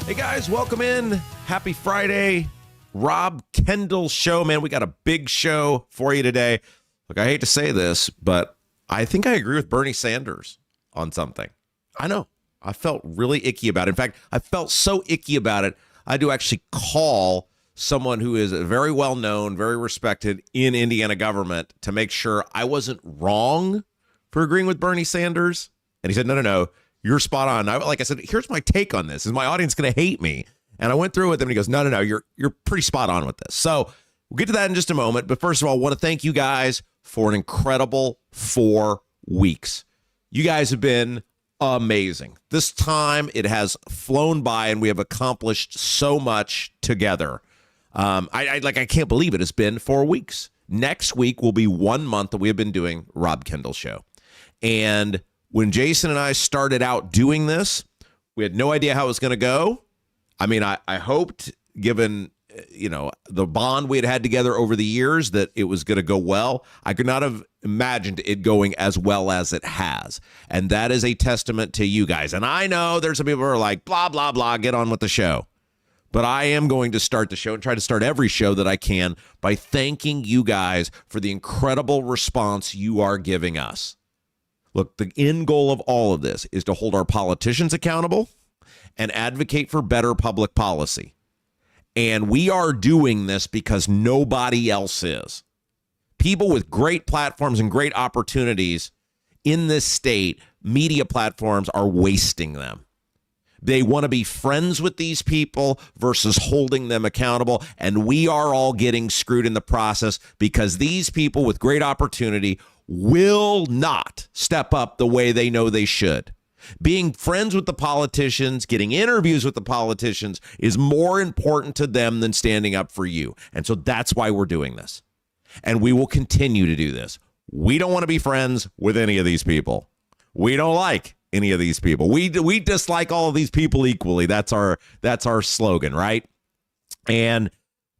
Hey guys, welcome in. Happy Friday. Rob Kendall Show. Man, we got a big show for you today. Look, I hate to say this, but I think I agree with Bernie Sanders on something. I know. I felt really icky about it. In fact, I felt so icky about it, I had to actually call someone who is very well known, very respected in Indiana government to make sure I wasn't wrong for agreeing with Bernie Sanders. And he said, no. You're spot on. Like I said, here's my take on this. Is my audience going to hate me? And I went through with him and he goes, no, you're pretty spot on with this. So we'll get to that in just a moment. But first of all, I want to thank you guys for an incredible 4 weeks. You guys have been amazing. This time it has flown by and we have accomplished so much together. I can't believe it has been 4 weeks. Next week will be 1 month that we have been doing Rob Kendall Show. And when Jason and I started out doing this, we had no idea how it was going to go. I mean, I hoped, given, the bond we had together over the years, that it was going to go well. I could not have imagined it going as well as it has. And that is a testament to you guys. And I know there's some people who are like, blah, blah, blah, get on with the show. But I am going to start the show and try to start every show that I can by thanking you guys for the incredible response you are giving us. Look, the end goal of all of this is to hold our politicians accountable and advocate for better public policy. And we are doing this because nobody else is. People with great platforms and great opportunities in this state, media platforms, are wasting them. They want to be friends with these people versus holding them accountable. And we are all getting screwed in the process because these people with great opportunity will not step up the way they know they should. Being friends with the politicians, getting interviews with the politicians is more important to them than standing up for you. And so that's why we're doing this. And we will continue to do this. We don't want to be friends with any of these people. We don't like any of these people. We dislike all of these people equally. That's our slogan, right? And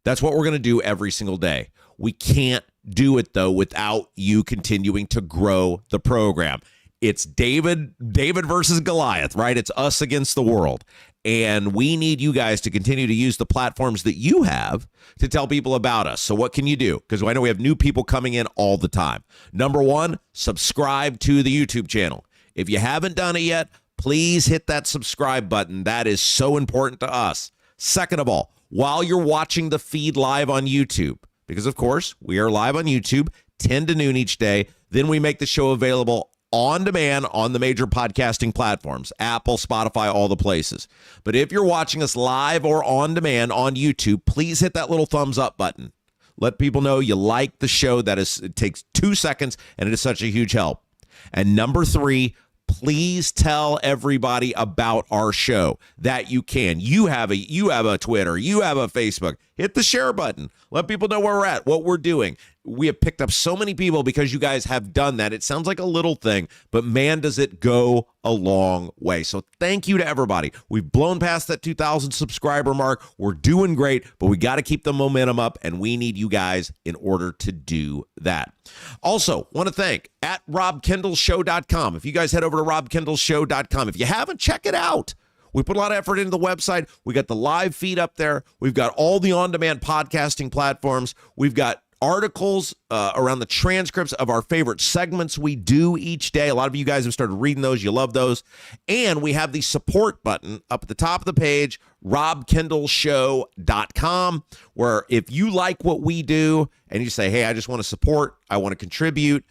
that's what we're going to do every single day. We can't do it, though, without you continuing to grow the program. It's David versus Goliath, right? It's us against the world. And we need you guys to continue to use the platforms that you have to tell people about us. So what can you do? Because I know we have new people coming in all the time. Number one, subscribe to the YouTube channel. If you haven't done it yet, please hit that subscribe button. That is so important to us. Second of all, while you're watching the feed live on YouTube, because of course we are live on YouTube 10 to noon each day, then we make the show available on demand on the major podcasting platforms, Apple, Spotify, all the places. But if you're watching us live or on demand on YouTube, please hit that little thumbs up button. Let people know you like the show. It takes 2 seconds, and it is such a huge help. And number three, please tell everybody about our show that you can. You have a Twitter, you have a Facebook. Hit the share button. Let people know where we're at, what we're doing. We have picked up so many people because you guys have done that. It sounds like a little thing, but man, does it go a long way. So thank you to everybody. We've blown past that 2,000 subscriber mark. We're doing great, but we got to keep the momentum up, and we need you guys in order to do that. Also, want to thank at robkendallshow.com. If you guys head over to robkendallshow.com, if you haven't, check it out. We put a lot of effort into the website. We got the live feed up there. We've got all the on-demand podcasting platforms. We've got articles around the transcripts of our favorite segments we do each day. A lot of you guys have started reading those. You love those. And we have the support button up at the top of the page, robkendallshow.com, where if you like what we do and you say, hey, I just want to support, I want to contribute,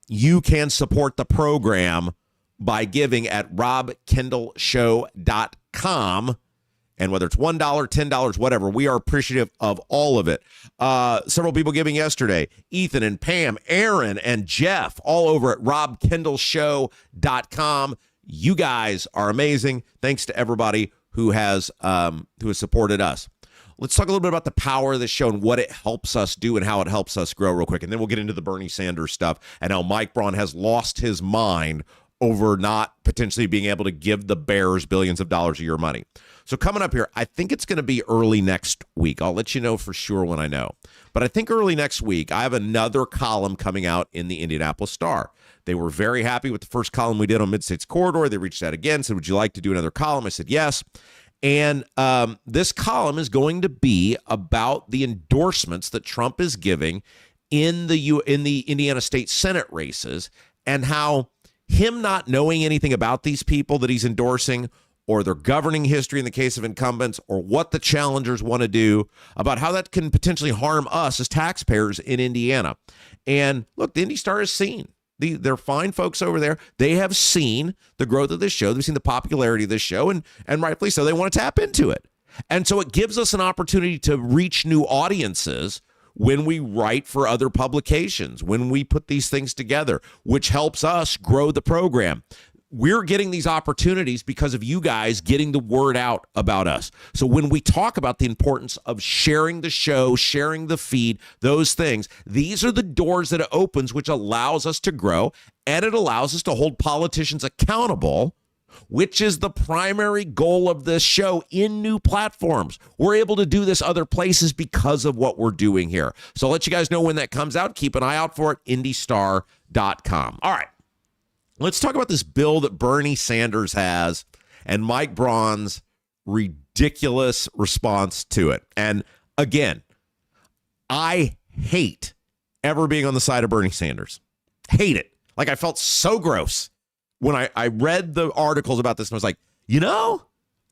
you can support the program by giving at robkendallshow.com. And whether it's $1, $10, whatever, we are appreciative of all of it. Several people giving yesterday. Ethan and Pam, Aaron and Jeff, all over at robkendallshow.com. You guys are amazing. Thanks to everybody who has supported us. Let's talk a little bit about the power of this show and what it helps us do and how it helps us grow real quick. And then we'll get into the Bernie Sanders stuff and how Mike Braun has lost his mind over not potentially being able to give the Bears billions of dollars of your money. So coming up here, I think it's going to be early next week. I'll let you know for sure when I know. But I think early next week, I have another column coming out in the Indianapolis Star. They were very happy with the first column we did on Mid-States Corridor. They reached out again, said, would you like to do another column? I said, yes. And this column is going to be about the endorsements that Trump is giving in the Indiana State Senate races and how him not knowing anything about these people that he's endorsing or their governing history in the case of incumbents or what the challengers want to do about how that can potentially harm us as taxpayers in Indiana. And look, the Indy Star has seen. They're fine folks over there. They have seen the growth of this show. They've seen the popularity of this show, and rightfully so. They want to tap into it. And so it gives us an opportunity to reach new audiences when we write for other publications, when we put these things together, which helps us grow the program. We're getting these opportunities because of you guys getting the word out about us. So when we talk about the importance of sharing the show, sharing the feed, those things, these are the doors that it opens, which allows us to grow, and it allows us to hold politicians accountable, which is the primary goal of this show in new platforms. We're able to do this other places because of what we're doing here. So I'll let you guys know when that comes out. Keep an eye out for it, indystar.com. All right. Let's talk about this bill that Bernie Sanders has and Mike Braun's ridiculous response to it. And again, I hate ever being on the side of Bernie Sanders. Hate it. Like, I felt so gross when I read the articles about this and I was like, I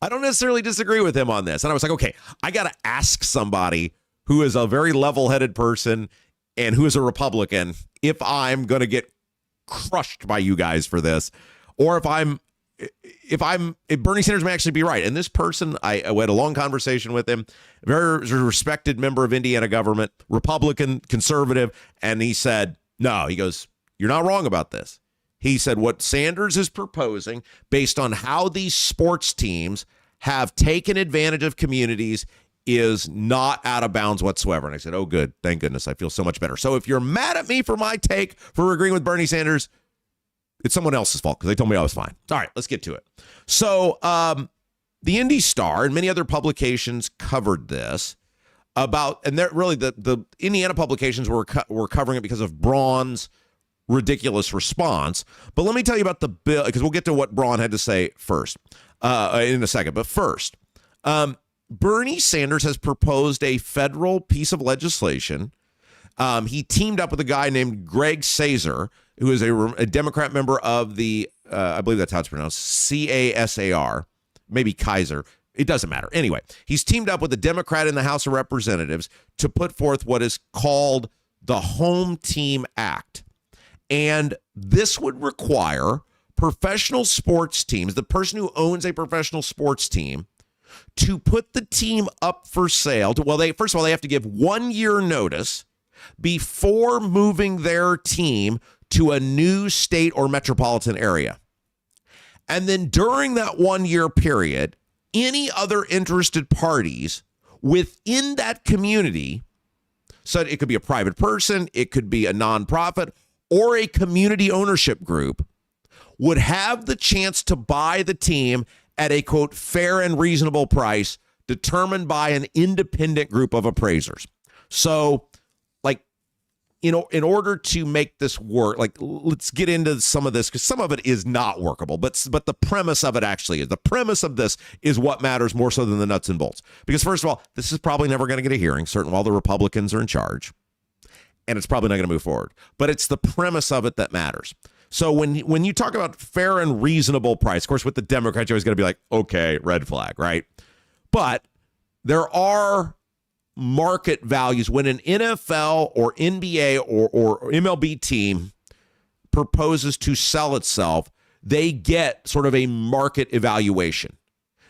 don't necessarily disagree with him on this. And I was like, okay, I got to ask somebody who is a very level-headed person and who is a Republican if I'm going to get crushed by you guys for this, or if Bernie Sanders may actually be right. And this person, I had a long conversation with him, very respected member of Indiana government, Republican, conservative, and he said, no, he goes, you're not wrong about this. He said what Sanders is proposing, based on how these sports teams have taken advantage of communities, is not out of bounds whatsoever. And I said, oh, good. Thank goodness. I feel so much better. So if you're mad at me for my take for agreeing with Bernie Sanders, it's someone else's fault because they told me I was fine. All right, let's get to it. So the Indy Star and many other publications covered this about, and they're really the Indiana publications were covering it because of Braun's ridiculous response. But let me tell you about the bill, because we'll get to what Braun had to say first in a second. But first, Bernie Sanders has proposed a federal piece of legislation. He teamed up with a guy named Greg Casar, who is a Democrat member of the, I believe that's how it's pronounced, CASAR, maybe Kaiser. It doesn't matter. Anyway, he's teamed up with a Democrat in the House of Representatives to put forth what is called the Home Team Act. And this would require professional sports teams, the person who owns a professional sports team, to put the team up for sale. First of all, they have to give 1 year notice before moving their team to a new state or metropolitan area. And then during that 1 year period, any other interested parties within that community, so it could be a private person, it could be a nonprofit, or a community ownership group, would have the chance to buy the team at a, quote, fair and reasonable price determined by an independent group of appraisers. So, in order to make this work, let's get into some of this, because some of it is not workable, but the premise of it actually is. The premise of this is what matters more so than the nuts and bolts. Because first of all, this is probably never going to get a hearing, certainly while the Republicans are in charge, and it's probably not going to move forward. But it's the premise of it that matters. So when you talk about fair and reasonable price, of course, with the Democrats, you're always going to be like, okay, red flag, right? But there are market values when an NFL or NBA or MLB team proposes to sell itself. They get sort of a market evaluation.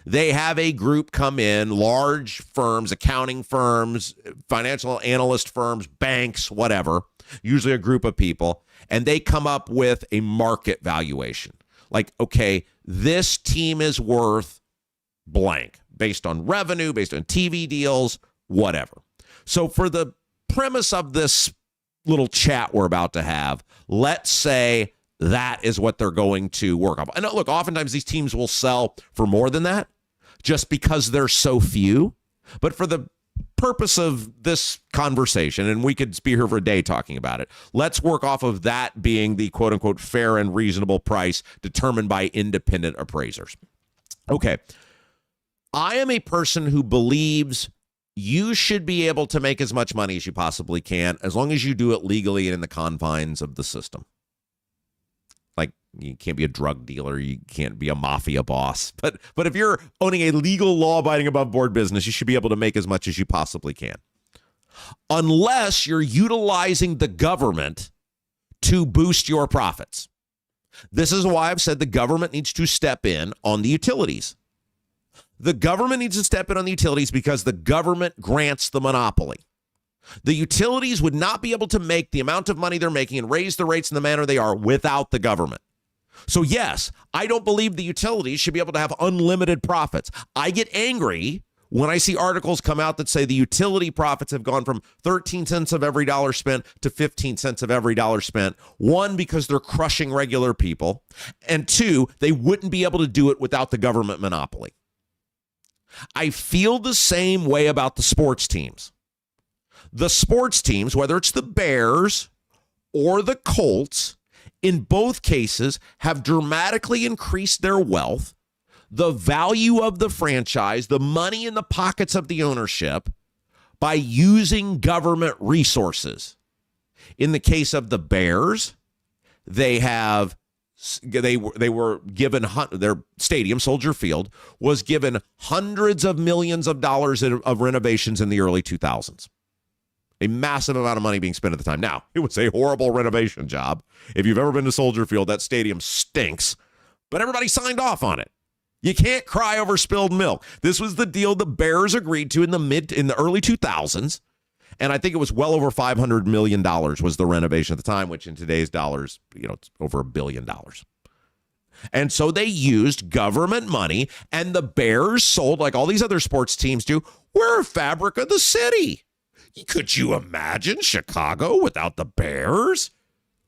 They have a group come in, large firms, accounting firms, financial analyst firms, banks, whatever, usually a group of people, and they come up with a market valuation. Like, okay, this team is worth blank based on revenue, based on TV deals, whatever. So for the premise of this little chat we're about to have, let's say that is what they're going to work off. And look, oftentimes these teams will sell for more than that just because they're so few. But for the purpose of this conversation, and we could be here for a day talking about it, let's work off of that being the quote unquote fair and reasonable price determined by independent appraisers. Okay. I am a person who believes you should be able to make as much money as you possibly can, as long as you do it legally and in the confines of the system. Like, you can't be a drug dealer, you can't be a mafia boss, but if you're owning a legal, law-abiding, above-board business, you should be able to make as much as you possibly can. Unless you're utilizing the government to boost your profits. This is why I've said the government needs to step in on the utilities. The government needs to step in on the utilities because the government grants the monopoly. The utilities would not be able to make the amount of money they're making and raise the rates in the manner they are without the government. So yes, I don't believe the utilities should be able to have unlimited profits. I get angry when I see articles come out that say the utility profits have gone from 13 cents of every dollar spent to 15 cents of every dollar spent. One, because they're crushing regular people. And two, they wouldn't be able to do it without the government monopoly. I feel the same way about the sports teams. The sports teams, whether it's the Bears or the Colts, in both cases have dramatically increased their wealth, the value of the franchise, the money in the pockets of the ownership by using government resources. In the case of the Bears, they were given, their stadium, Soldier Field, was given hundreds of millions of dollars of renovations in the early 2000s. A massive amount of money being spent at the time. Now, it was a horrible renovation job. If you've ever been to Soldier Field, that stadium stinks, but everybody signed off on it. You can't cry over spilled milk. This was the deal the Bears agreed to in the early 2000s. And I think it was well over $500 million was the renovation at the time, which in today's dollars, it's over $1 billion. And so they used government money, and the Bears sold, like all these other sports teams do, we're a fabric of the city. Could you imagine Chicago without the Bears?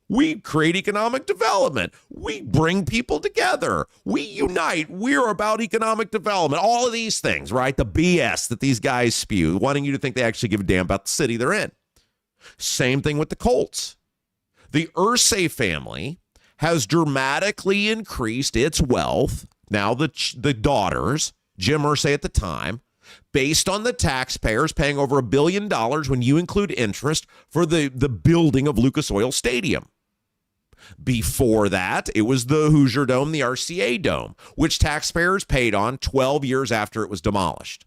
We create economic development. We bring people together. We unite. We're about economic development. All of these things, right? The BS that these guys spew, wanting you to think they actually give a damn about the city they're in. Same thing with the Colts. The Irsay family has dramatically increased its wealth. Now the daughters, Jim Irsay at the time, based on the taxpayers paying over $1 billion when you include interest for the building of Lucas Oil Stadium. Before that, it was the Hoosier Dome, the RCA Dome, which taxpayers paid on 12 years after it was demolished.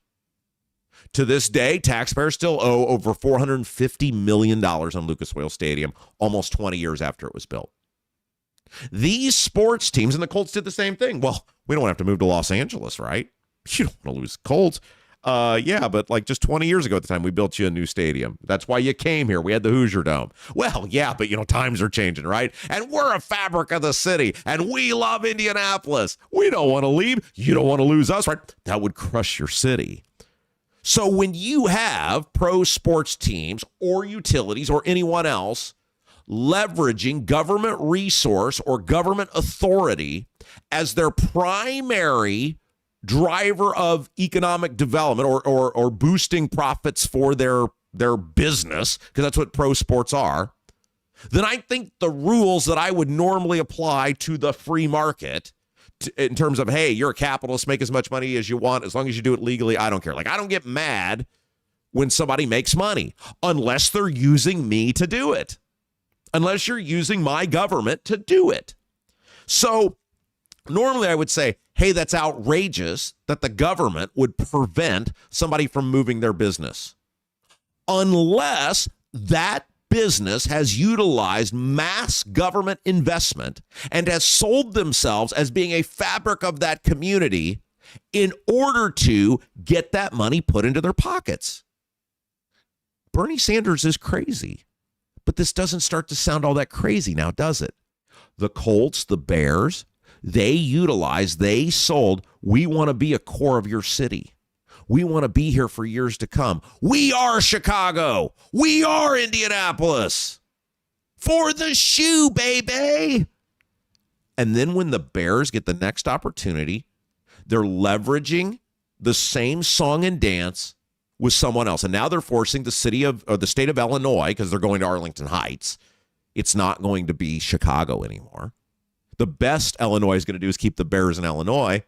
To this day, taxpayers still owe over $450 million on Lucas Oil Stadium, almost 20 years after it was built. These sports teams, and the Colts did the same thing. Well, we don't have to move to Los Angeles, right? You don't want to lose Colts. Yeah, but like just 20 years ago at the time, we built you a new stadium. That's why you came here. We had the Hoosier Dome. Well, yeah, but times are changing, right? And we're a fabric of the city, and we love Indianapolis. We don't want to leave. You don't want to lose us, right? That would crush your city. So when you have pro sports teams or utilities or anyone else leveraging government resource or government authority as their primary driver of economic development or boosting profits for their business, because that's what pro sports are, then I think the rules that I would normally apply to the free market in terms of, hey, you're a capitalist, make as much money as you want, as long as you do it legally, I don't care. Like, I don't get mad when somebody makes money unless they're using me to do it, unless you're using my government to do it. So normally I would say, hey, that's outrageous that the government would prevent somebody from moving their business, unless that business has utilized mass government investment and has sold themselves as being a fabric of that community in order to get that money put into their pockets. Bernie Sanders is crazy, but this doesn't start to sound all that crazy now, does it? The Colts, the Bears, they sold, we want to be a core of your city. We want to be here for years to come. We are Chicago. We are Indianapolis. For the shoe, baby. And then when the Bears get the next opportunity, they're leveraging the same song and dance with someone else. And now they're forcing the state of Illinois, because they're going to Arlington Heights. It's not going to be Chicago anymore. The best Illinois is going to do is keep the Bears in Illinois.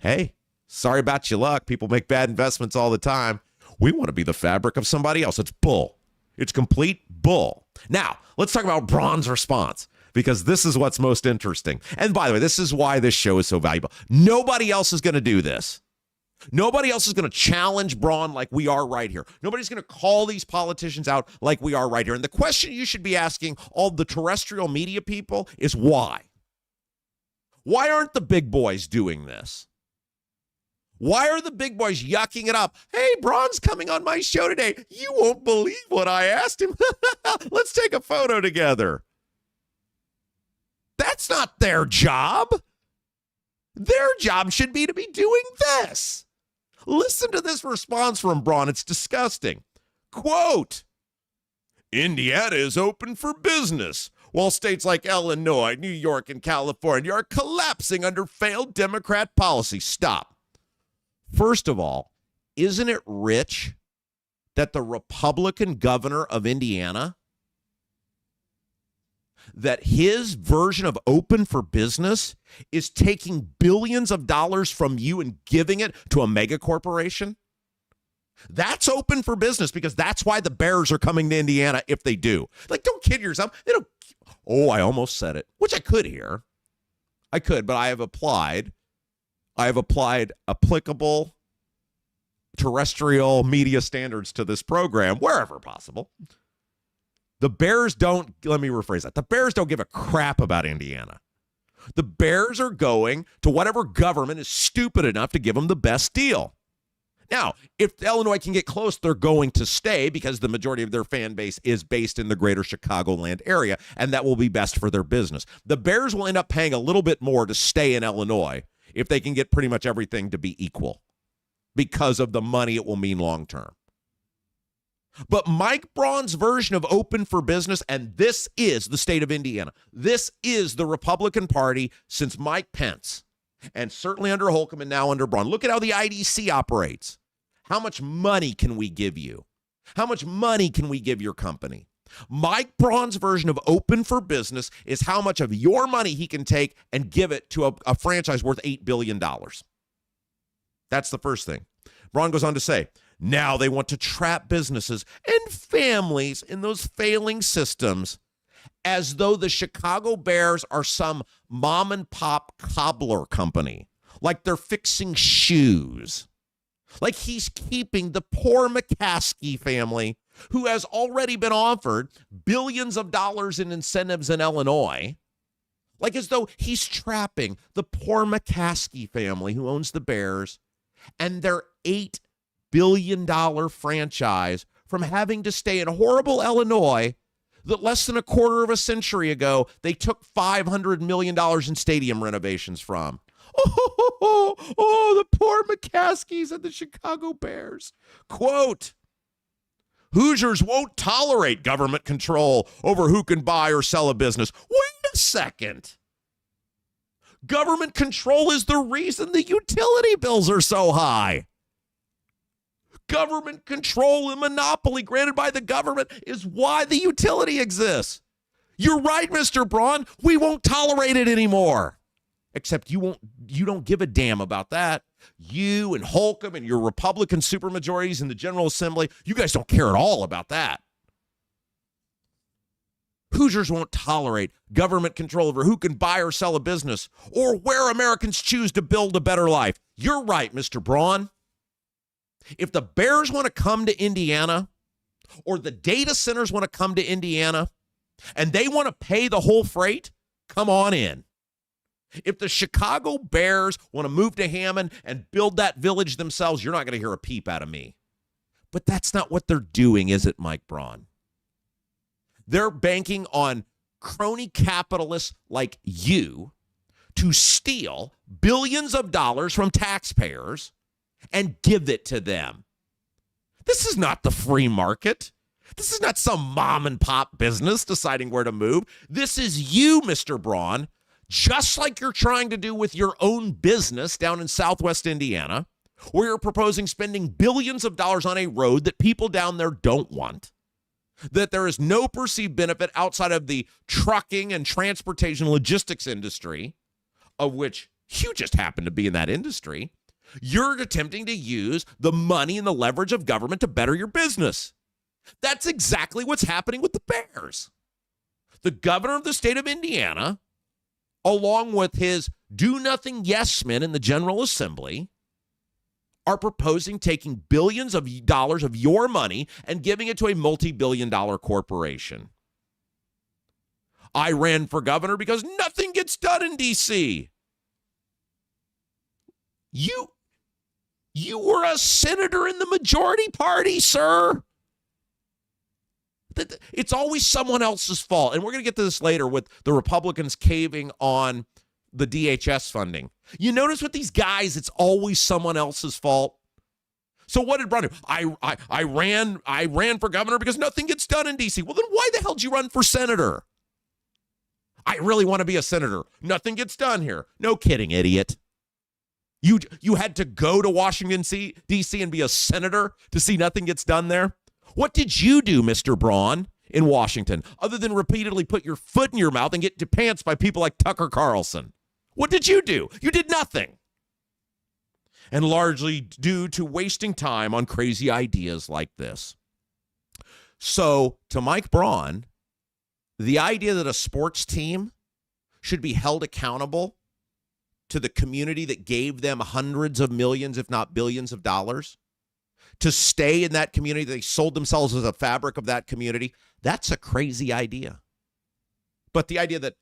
Hey, sorry about your luck. People make bad investments all the time. We want to be the fabric of somebody else. It's bull. It's complete bull. Now, let's talk about Braun's response, because this is what's most interesting. And by the way, this is why this show is so valuable. Nobody else is going to do this. Nobody else is going to challenge Braun like we are right here. Nobody's going to call these politicians out like we are right here. And the question you should be asking all the terrestrial media people is why? Why aren't the big boys doing this? Why are the big boys yucking it up? Hey, Braun's coming on my show today. You won't believe what I asked him. Let's take a photo together. That's not their job. Their job should be to be doing this. Listen to this response from Braun. It's disgusting. Quote, Indiana is open for business, while states like Illinois, New York, and California are collapsing under failed Democrat policy. Stop. First of all, isn't it rich that the Republican governor of Indiana, that his version of open for business is taking billions of dollars from you and giving it to a mega corporation? That's open for business, because that's why the Bears are coming to Indiana if they do. Like, don't kid yourself. They don't. Oh, I almost said it, which I could here. I could, but I have applied applicable terrestrial media standards to this program wherever possible. The Bears don't, let me rephrase that. The Bears don't give a crap about Indiana. The Bears are going to whatever government is stupid enough to give them the best deal. Now, if Illinois can get close, they're going to stay, because the majority of their fan base is based in the greater Chicagoland area, and that will be best for their business. The Bears will end up paying a little bit more to stay in Illinois if they can get pretty much everything to be equal, because of the money it will mean long term. But Mike Braun's version of open for business, and this is the state of Indiana. This is the Republican Party since Mike Pence, and certainly under Holcomb and now under Braun. Look at how the IDC operates. How much money can we give you? How much money can we give your company? Mike Braun's version of open for business is how much of your money he can take and give it to a franchise worth $8 billion. That's the first thing. Braun goes on to say, now they want to trap businesses and families in those failing systems as though the Chicago Bears are some mom and pop cobbler company, like they're fixing shoes. Like he's keeping the poor McCaskey family, who has already been offered billions of dollars in incentives in Illinois, like as though he's trapping the poor McCaskey family who owns the Bears and their $8 billion franchise from having to stay in horrible Illinois that less than a quarter of a century ago they took $500 million in stadium renovations from. The poor McCaskies and the Chicago Bears. Quote, Hoosiers won't tolerate government control over who can buy or sell a business. Wait a second. Government control is the reason the utility bills are so high. Government control and monopoly granted by the government is why the utility exists. You're right, Mr. Braun. We won't tolerate it anymore. Except you don't give a damn about that. You and Holcomb and your Republican supermajorities in the General Assembly, you guys don't care at all about that. Hoosiers won't tolerate government control over who can buy or sell a business or where Americans choose to build a better life. You're right, Mr. Braun. If the Bears want to come to Indiana or the data centers want to come to Indiana and they want to pay the whole freight, come on in. If the Chicago Bears want to move to Hammond and build that village themselves, you're not going to hear a peep out of me. But that's not what they're doing, is it, Mike Braun? They're banking on crony capitalists like you to steal billions of dollars from taxpayers and give it to them. This is not the free market. This is not some mom and pop business deciding where to move. This is you, Mr. Braun, just like you're trying to do with your own business down in Southwest Indiana, where you're proposing spending billions of dollars on a road that people down there don't want, that there is no perceived benefit outside of the trucking and transportation logistics industry, of which you just happen to be in that industry. You're attempting to use the money and the leverage of government to better your business. That's exactly what's happening with the Bears. The governor of the state of Indiana, along with his do-nothing yes-men in the General Assembly, are proposing taking billions of dollars of your money and giving it to a multi-billion-dollar corporation. I ran for governor because nothing gets done in D.C. You were a senator in the majority party, sir. It's always someone else's fault. And we're going to get to this later with the Republicans caving on the DHS funding. You notice with these guys, it's always someone else's fault. So what did Braun do? I ran for governor because nothing gets done in D.C. Well, then why the hell did you run for senator? I really want to be a senator. Nothing gets done here. No kidding, idiot. You had to go to Washington, D.C. and be a senator to see nothing gets done there? What did you do, Mr. Braun, in Washington, other than repeatedly put your foot in your mouth and get to pants by people like Tucker Carlson? What did you do? You did nothing. And largely due to wasting time on crazy ideas like this. So, to Mike Braun, the idea that a sports team should be held accountable to the community that gave them hundreds of millions, if not billions of dollars, to stay in that community, they sold themselves as a fabric of that community, that's a crazy idea. But the idea that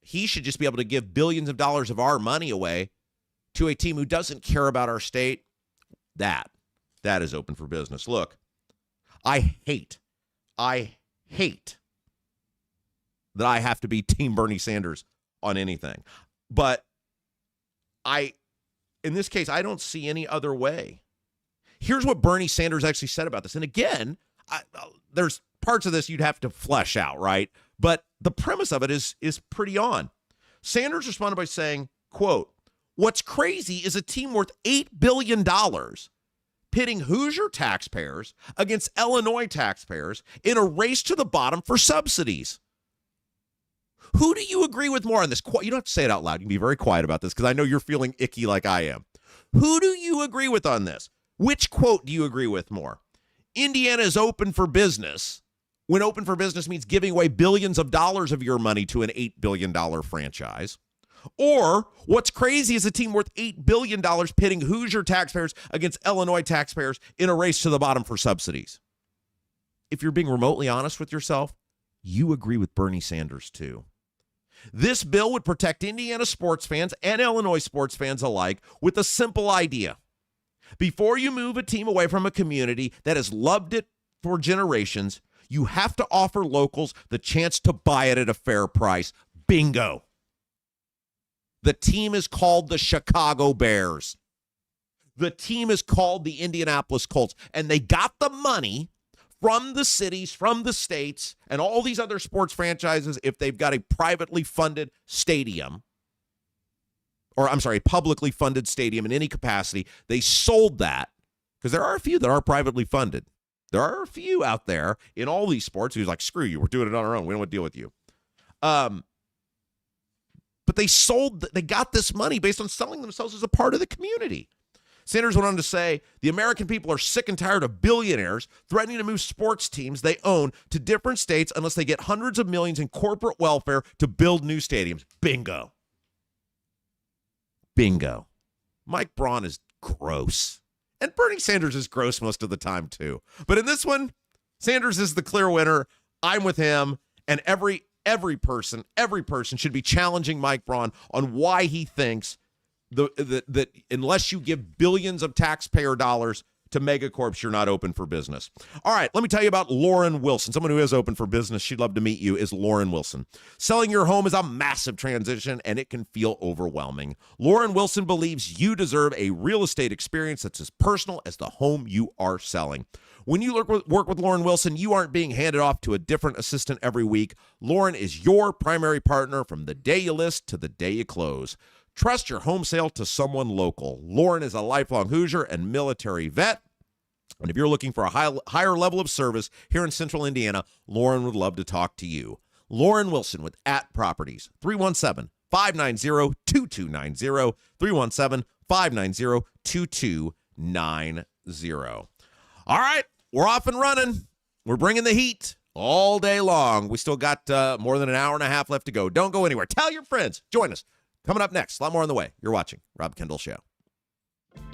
he should just be able to give billions of dollars of our money away to a team who doesn't care about our state, that is open for business. Look, I hate that I have to be Team Bernie Sanders on anything. But in this case, I don't see any other way. Here's what Bernie Sanders actually said about this. And again, there's parts of this you'd have to flesh out, right? But the premise of it is pretty on. Sanders responded by saying, quote, "What's crazy is a team worth $8 billion pitting Hoosier taxpayers against Illinois taxpayers in a race to the bottom for subsidies. Who do you agree with more on this? You don't have to say it out loud. You can be very quiet about this because I know you're feeling icky like I am. Who do you agree with on this? Which quote do you agree with more? Indiana is open for business, when open for business means giving away billions of dollars of your money to an $8 billion franchise. Or what's crazy is a team worth $8 billion pitting Hoosier taxpayers against Illinois taxpayers in a race to the bottom for subsidies. If you're being remotely honest with yourself, you agree with Bernie Sanders too. This bill would protect Indiana sports fans and Illinois sports fans alike with a simple idea. Before you move a team away from a community that has loved it for generations, you have to offer locals the chance to buy it at a fair price. Bingo. The team is called the Chicago Bears. The team is called the Indianapolis Colts. And they got the money from the cities, from the states, and all these other sports franchises if they've got a privately funded stadium. Or, I'm sorry, a publicly funded stadium in any capacity. They sold that because there are a few that are privately funded. There are a few out there in all these sports who's like, screw you, we're doing it on our own. We don't want to deal with you. But they got this money based on selling themselves as a part of the community. Sanders went on to say, the American people are sick and tired of billionaires threatening to move sports teams they own to different states unless they get hundreds of millions in corporate welfare to build new stadiums. Bingo. Bingo. Mike Braun is gross. And Bernie Sanders is gross most of the time, too. But in this one, Sanders is the clear winner. I'm with him. And every person should be challenging Mike Braun on why he thinks that unless you give billions of taxpayer dollars to megacorps, you're not open for business. All right, let me tell you about Lauren Wilson. Someone who is open for business, she'd love to meet you, is Lauren Wilson. Selling your home is a massive transition, and it can feel overwhelming. Lauren Wilson believes you deserve a real estate experience that's as personal as the home you are selling. When you work with Lauren Wilson, you aren't being handed off to a different assistant every week. Lauren is your primary partner from the day you list to the day you close. Trust your home sale to someone local. Lauren is a lifelong Hoosier and military vet. And if you're looking for a higher level of service here in Central Indiana, Lauren would love to talk to you. Lauren Wilson with At Properties, 317-590-2290, 317-590-2290. All right, we're off and running. We're bringing the heat all day long. We still got more than an hour and a half left to go. Don't go anywhere. Tell your friends. Join us. Coming up next, a lot more on the way. You're watching Rob Kendall Show.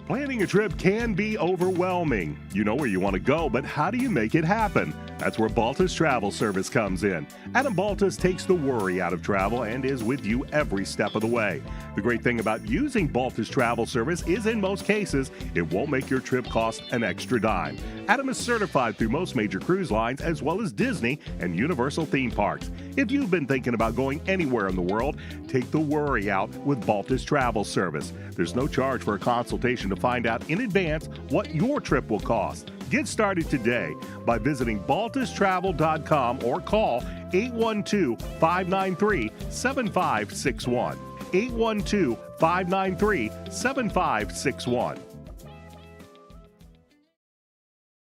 Planning a trip can be overwhelming. You know where you want to go, but how do you make it happen? That's where Baltus Travel Service comes in. Adam Baltus takes the worry out of travel and is with you every step of the way. The great thing about using Baltus Travel Service is in most cases, it won't make your trip cost an extra dime. Adam is certified through most major cruise lines as well as Disney and Universal theme parks. If you've been thinking about going anywhere in the world, take the worry out with Baltus Travel Service. There's no charge for a consultation to find out in advance what your trip will cost. Get started today by visiting baltustravel.com or call 812-593-7561. 812-593-7561.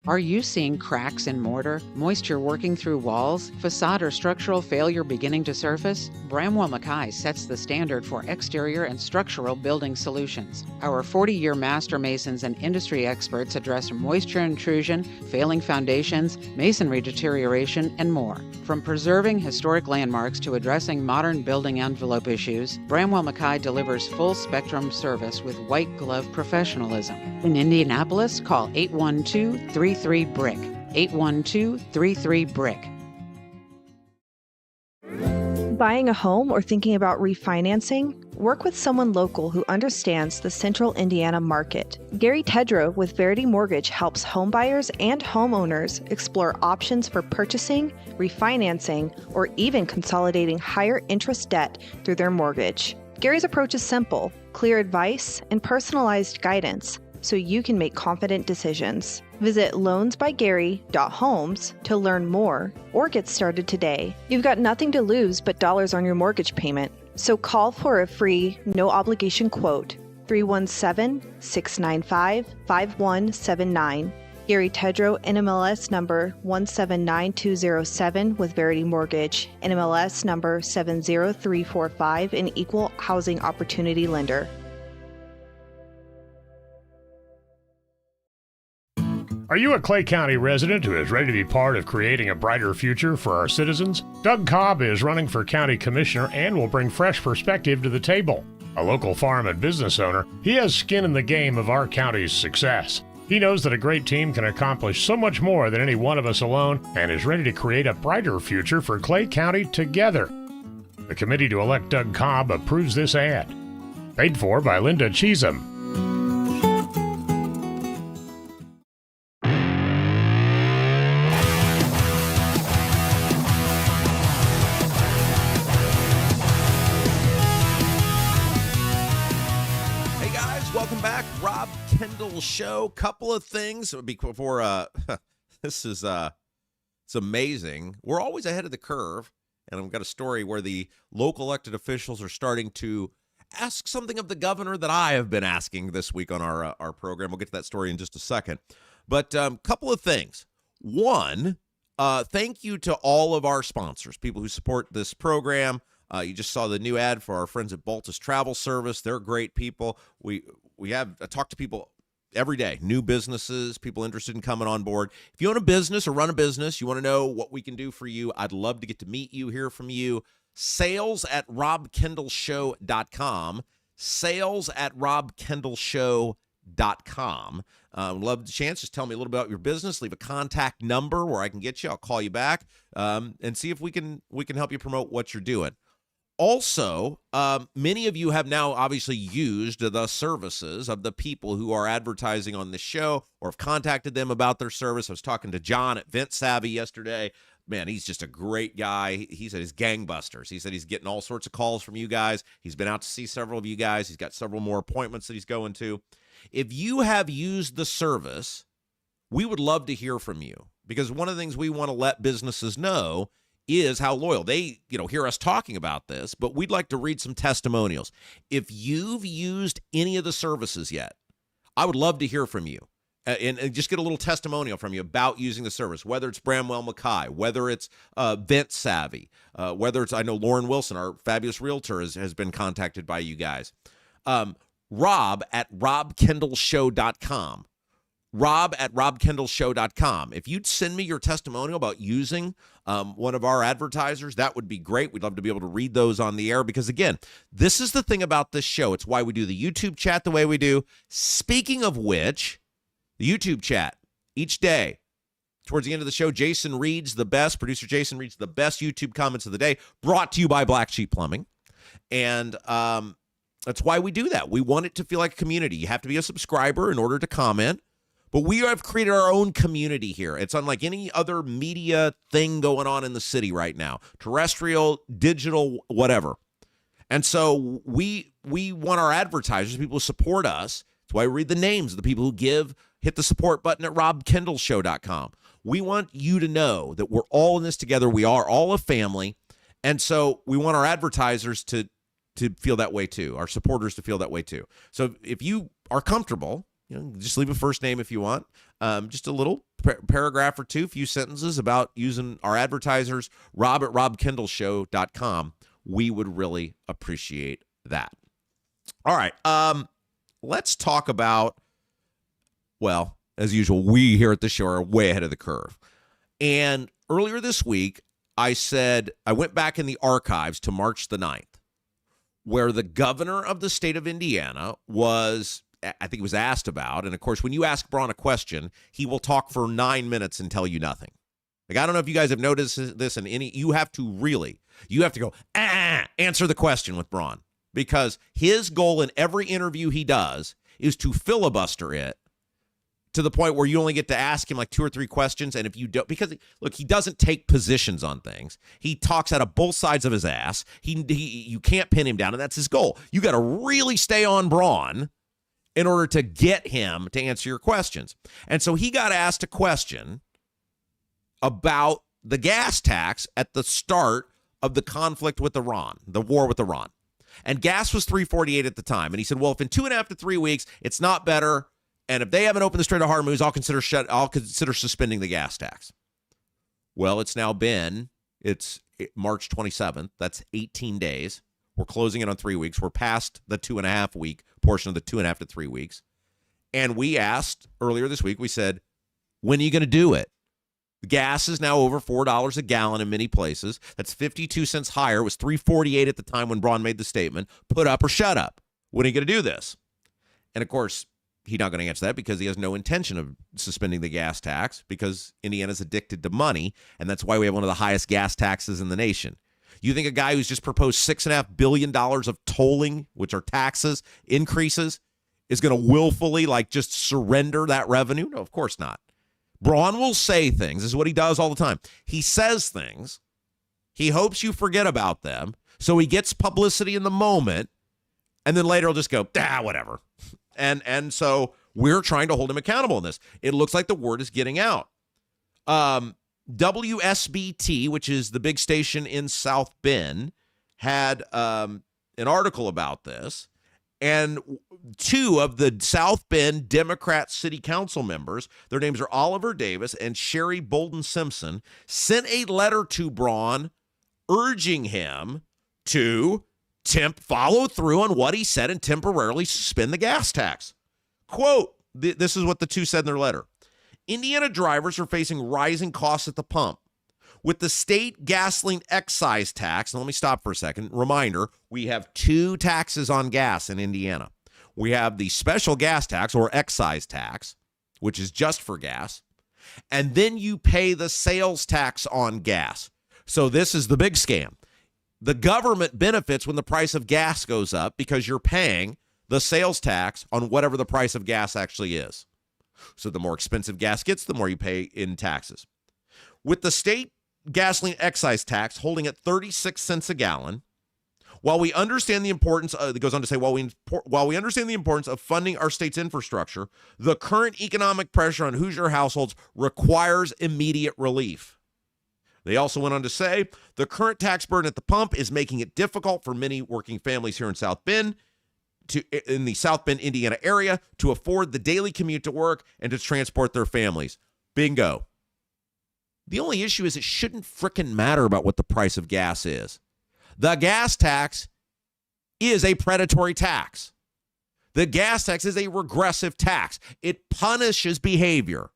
Are you seeing cracks in mortar, moisture working through walls, facade or structural failure beginning to surface? Bramwell Mackay sets the standard for exterior and structural building solutions. Our 40-year master masons and industry experts address moisture intrusion, failing foundations, masonry deterioration, and more. From preserving historic landmarks to addressing modern building envelope issues, Bramwell Mackay delivers full-spectrum service with white-glove professionalism. In Indianapolis, call 812-33-BRICK. 812-33-BRICK. Buying a home or thinking about refinancing? Work with someone local who understands the Central Indiana market. Gary Tedrow with Verity Mortgage helps homebuyers and homeowners explore options for purchasing, refinancing, or even consolidating higher interest debt through their mortgage. Gary's approach is simple, clear advice, and personalized guidance, so you can make confident decisions. Visit loansbygary.homes to learn more or get started today. You've got nothing to lose but dollars on your mortgage payment. So call for a free, no obligation quote 317-695-5179. Gary Tedrow, NMLS number 179207 with Verity Mortgage, NMLS number 70345, an equal housing opportunity lender. Are you a Clay County resident who is ready to be part of creating a brighter future for our citizens? Doug Cobb is running for county commissioner and will bring fresh perspective to the table. A local farm and business owner, he has skin in the game of our county's success. He knows that a great team can accomplish so much more than any one of us alone and is ready to create a brighter future for Clay County together. The committee to elect Doug Cobb approves this ad. Paid for by Linda Cheatham. Rob Kendall Show. Couple of things before this is it's amazing. We're always ahead of the curve, and I've got a story where the local elected officials are starting to ask something of the governor that I have been asking this week on our program. We'll get to that story in just a second. But couple of things. One, thank you to all of our sponsors, people who support this program. You just saw the new ad for our friends at Baltus Travel Service. They're great people. We have talk to people every day, new businesses, people interested in coming on board. If you own a business or run a business, you want to know what we can do for you, I'd love to get to meet you, hear from you. Sales@robkendallshow.com. Sales@robkendallshow.com. Love the chance. Just tell me a little bit about your business. Leave a contact number where I can get you. I'll call you back and see if we can help you promote what you're doing. Also, many of you have now obviously used the services of the people who are advertising on the show or have contacted them about their service. I was talking to John at Vent Savvy yesterday. Man, he's just a great guy. He said he's gangbusters. He said he's getting all sorts of calls from you guys. He's been out to see several of you guys. He's got several more appointments that he's going to. If you have used the service, we would love to hear from you, because one of the things we want to let businesses know is how loyal they, hear us talking about this, but we'd like to read some testimonials. If you've used any of the services yet, I would love to hear from you and just get a little testimonial from you about using the service, whether it's Bramwell Mackay, whether it's Vent Savvy, whether it's, I know Lauren Wilson, our fabulous realtor, has been contacted by you guys. Rob@robkendallshow.com. Rob@robkendallshow.com. If you'd send me your testimonial about using one of our advertisers, that would be great. We'd love to be able to read those on the air, because, again, this is the thing about this show. It's why we do the YouTube chat the way we do. Speaking of which, the YouTube chat each day, towards the end of the show, Jason reads the best, producer Jason reads the best YouTube comments of the day, brought to you by Black Sheep Plumbing. And that's why we do that. We want it to feel like a community. You have to be a subscriber in order to comment. But we have created our own community here. It's unlike any other media thing going on in the city right now, terrestrial, digital, whatever. And so we want our advertisers, people who support us. That's why we read the names of the people who give. Hit the support button at robkendallshow.com. We want you to know that we're all in this together. We are all a family. And so we want our advertisers to feel that way too, our supporters to feel that way too. So if you are comfortable, just leave a first name if you want. Just a little paragraph or two, few sentences about using our advertisers, Rob@robkendallshow.com. We would really appreciate that. All right. Let's talk about, well, as usual, we here at the show are way ahead of the curve. And earlier this week, I said, I went back in the archives to March the 9th, where the governor of the state of Indiana was, I think he was asked about. And of course, when you ask Braun a question, he will talk for 9 minutes and tell you nothing. Like, I don't know if you guys have noticed this in any, you have to go, answer the question with Braun, because his goal in every interview he does is to filibuster it to the point where you only get to ask him like 2 or 3 questions. And if you don't, because look, he doesn't take positions on things. He talks out of both sides of his ass. You can't pin him down, and that's his goal. You got to really stay on Braun in order to get him to answer your questions. And so he got asked a question about the gas tax at the start of the conflict with Iran, the war with Iran. And gas was $3.48 at the time. And he said, well, if in 2.5 to 3 weeks it's not better, and if they haven't opened the Strait of Hormuz, I'll consider suspending the gas tax. Well, it's now been March 27th. That's 18 days. We're closing it on 3 weeks. We're past the 2.5 week portion of the 2.5 to 3 weeks. And we asked earlier this week, we said, when are you going to do it? Gas is now over $4 a gallon in many places. That's 52 cents higher. It was $3.48 at the time when Braun made the statement. Put up or shut up. When are you going to do this? And of course, he's not going to answer that because he has no intention of suspending the gas tax because Indiana's addicted to money, and that's why we have one of the highest gas taxes in the nation. You think a guy who's just proposed $6.5 billion of tolling, which are taxes, increases, is going to willfully just surrender that revenue? No, of course not. Braun will say things. This is what he does all the time. He says things. He hopes you forget about them, so he gets publicity in the moment, and then later he'll just go, whatever. And so we're trying to hold him accountable in this. It looks like the word is getting out. WSBT, which is the big station in South Bend, had an article about this. And two of the South Bend Democrat city council members, their names are Oliver Davis and Sherry Bolden Simpson, sent a letter to Braun urging him to follow through on what he said and temporarily suspend the gas tax. Quote, this is what the two said in their letter. Indiana drivers are facing rising costs at the pump. With the state gasoline excise tax, and let me stop for a second. Reminder, we have two taxes on gas in Indiana. We have the special gas tax or excise tax, which is just for gas. And then you pay the sales tax on gas. So this is the big scam. The government benefits when the price of gas goes up because you're paying the sales tax on whatever the price of gas actually is. So the more expensive gas gets, the more you pay in taxes. With the state gasoline excise tax holding at 36 cents a gallon, while we understand the importance of, it goes on to say, while we understand the importance of funding our state's infrastructure, the current economic pressure on Hoosier households requires immediate relief. They also went on to say, the current tax burden at the pump is making it difficult for many working families here in South Bend, in the South Bend, Indiana area, to afford the daily commute to work and to transport their families. Bingo. The only issue is it shouldn't frickin' matter about what the price of gas is. The gas tax is a predatory tax. The gas tax is a regressive tax. It punishes behavior.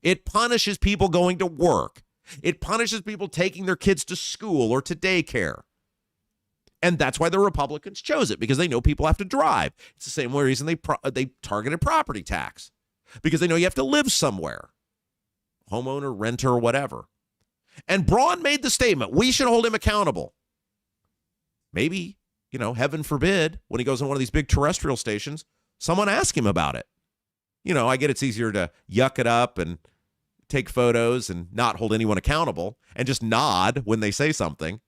It punishes people going to work. It punishes people taking their kids to school or to daycare. And that's why the Republicans chose it, because they know people have to drive. It's the same reason they targeted property tax, because they know you have to live somewhere. Homeowner, renter, whatever. And Braun made the statement, we should hold him accountable. Maybe, heaven forbid, when he goes on one of these big terrestrial stations, someone ask him about it. I get it's easier to yuck it up and take photos and not hold anyone accountable and just nod when they say something.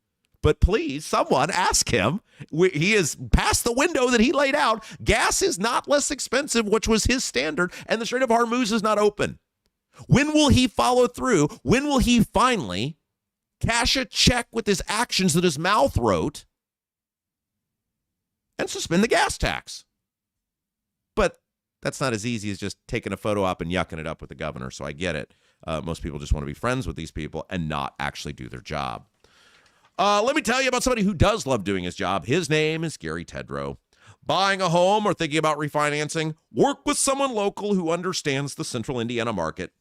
But please, someone ask him. He is past the window that he laid out. Gas is not less expensive, which was his standard, and the Strait of Hormuz is not open. When will he follow through? When will he finally cash a check with his actions that his mouth wrote and suspend the gas tax? But that's not as easy as just taking a photo op and yucking it up with the governor, so I get it. Most people just want to be friends with these people and not actually do their job. Let me tell you about somebody who does love doing his job. His name is Gary Tedrow. Buying a home or thinking about refinancing? Work with someone local who understands the central Indiana market.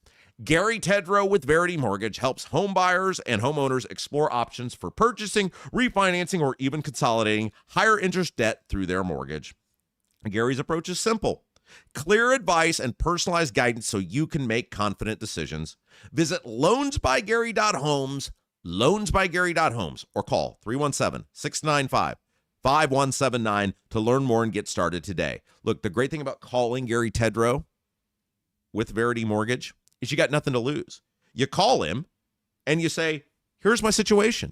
Gary Tedrow with Verity Mortgage helps home buyers and homeowners explore options for purchasing, refinancing, or even consolidating higher interest debt through their mortgage. Gary's approach is simple. Clear advice and personalized guidance so you can make confident decisions. Visit loansbygary.homes, loansbygary.homes, or call 317-695-5179 to learn more and get started today. Look, the great thing about calling Gary Tedrow with Verity Mortgage is you got nothing to lose. You call him and you say, here's my situation.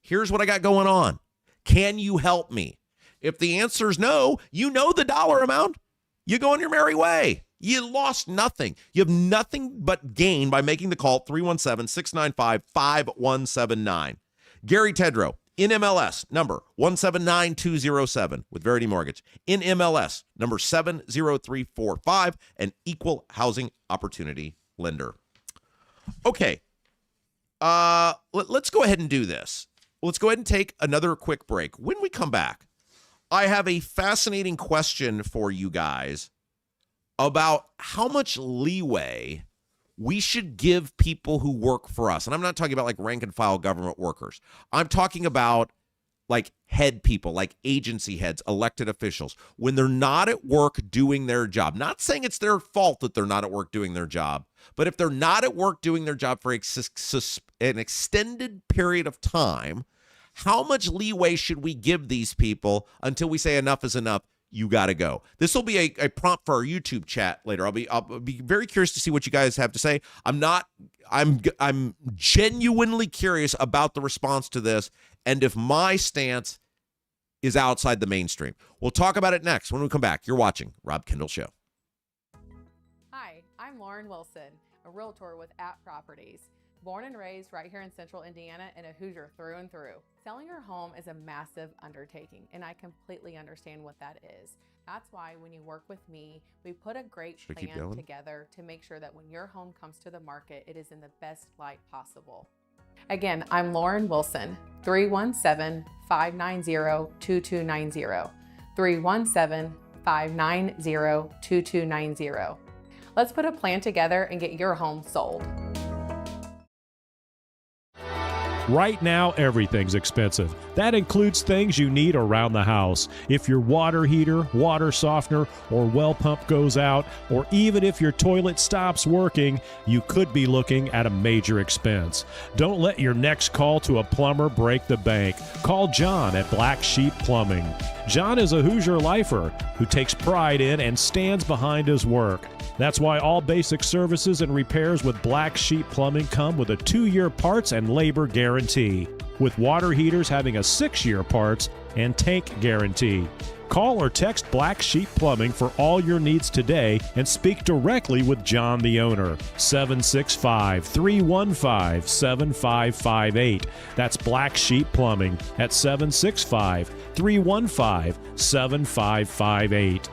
Here's what I got going on. Can you help me? If the answer is no, you know the dollar amount. You go on your merry way. You lost nothing. You have nothing but gain by making the call 317-695-5179. Gary Tedrow, In MLS, number 179207 with Verity Mortgage. In MLS, number 70345, an equal housing opportunity lender. Okay, let's go ahead and do this. Let's go ahead and take another quick break. When we come back, I have a fascinating question for you guys about how much leeway we should give people who work for us. And I'm not talking about like rank and file government workers. I'm talking about like head people, like agency heads, elected officials, when they're not at work doing their job. Not saying it's their fault that they're not at work doing their job, but if they're not at work doing their job for an extended period of time, how much leeway should we give these people until we say enough is enough? You got to go. This will be a prompt for our YouTube chat later. I'll be very curious to see what you guys have to say. I'm genuinely curious about the response to this and if my stance is outside the mainstream. We'll talk about it next when we come back. You're watching Rob Kendall Show. Hi, I'm Lauren Wilson, a realtor with App Properties. Born and raised right here in central Indiana and a Hoosier through and through. Selling your home is a massive undertaking, and I completely understand what that is. That's why when you work with me, we put a great plan together to make sure that when your home comes to the market, it is in the best light possible. Again, I'm Lauren Wilson, 317-590-2290. 317-590-2290. Let's put a plan together and get your home sold. Right now, everything's expensive. That includes things you need around the house. If your water heater, water softener, or well pump goes out, or even if your toilet stops working, you could be looking at a major expense. Don't let your next call to a plumber break the bank. Call John at Black Sheep Plumbing. John is a Hoosier lifer who takes pride in and stands behind his work. That's why all basic services and repairs with Black Sheep Plumbing come with a 2-year parts and labor guarantee, with water heaters having a 6-year parts and tank guarantee. Call or text Black Sheep Plumbing for all your needs today and speak directly with John, the owner. 765-315-7558. That's Black Sheep Plumbing at 765-315-7558.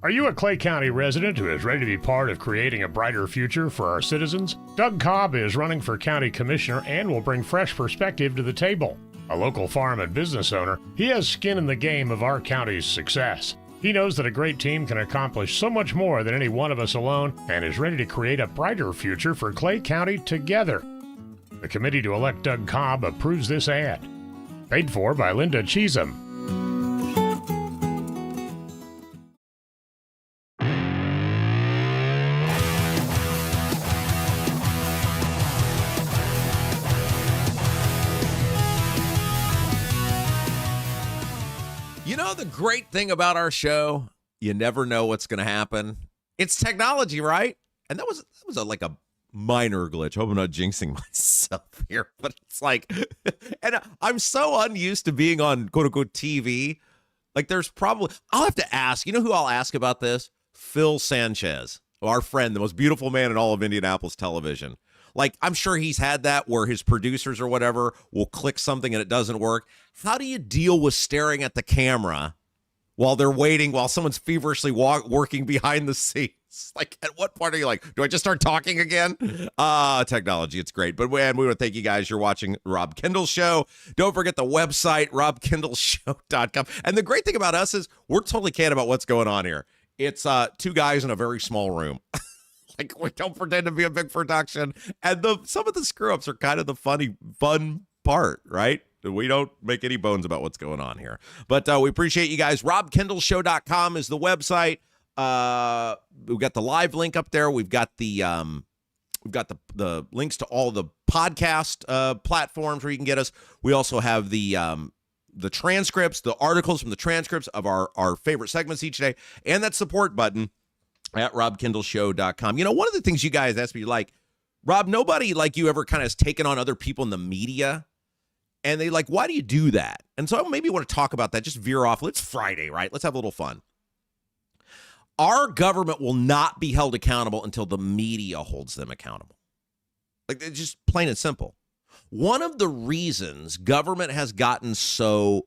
Are you a Clay County resident who is ready to be part of creating a brighter future for our citizens? Doug Cobb is running for county commissioner and will bring fresh perspective to the table. A local farm and business owner, he has skin in the game of our county's success. He knows that a great team can accomplish so much more than any one of us alone and is ready to create a brighter future for Clay County together. The committee to elect Doug Cobb approves this ad. Paid for by Linda Cheatham. You know the great thing about our show? You never know what's going to happen. It's technology, right? And that was like a minor glitch. Hope I'm not jinxing myself here, but it's like, and I'm so unused to being on quote unquote TV. Like there's probably, I'll have to ask, you know who I'll ask about this? Phil Sanchez, our friend, the most beautiful man in all of Indianapolis television. Like, I'm sure he's had that where his producers or whatever will click something and it doesn't work. How do you deal with staring at the camera while they're waiting, while someone's feverishly working behind the scenes? Like, at what point are you like, do I just start talking again? Technology, it's great. But we want to thank you guys. You're watching Rob Kendall Show. Don't forget the website, robkendallshow.com. And the great thing about us is we're totally candid about what's going on here. It's 2 guys in a very small room. Like, we don't pretend to be a big production. And some of the screw-ups are kind of the fun part, right? We don't make any bones about what's going on here. But we appreciate you guys. RobKendallShow.com is the website. We've got the live link up there. We've got the links to all the podcast platforms where you can get us. We also have the transcripts, the articles from the transcripts of our favorite segments each day, and that support button at robkendallshow.com. You know, one of the things you guys asked me, like, Rob, nobody like you ever kind of has taken on other people in the media. And they like, why do you do that? And so I maybe want to talk about that, just veer off. It's Friday, right? Let's have a little fun. Our government will not be held accountable until the media holds them accountable. Like, it's just plain and simple. One of the reasons government has gotten so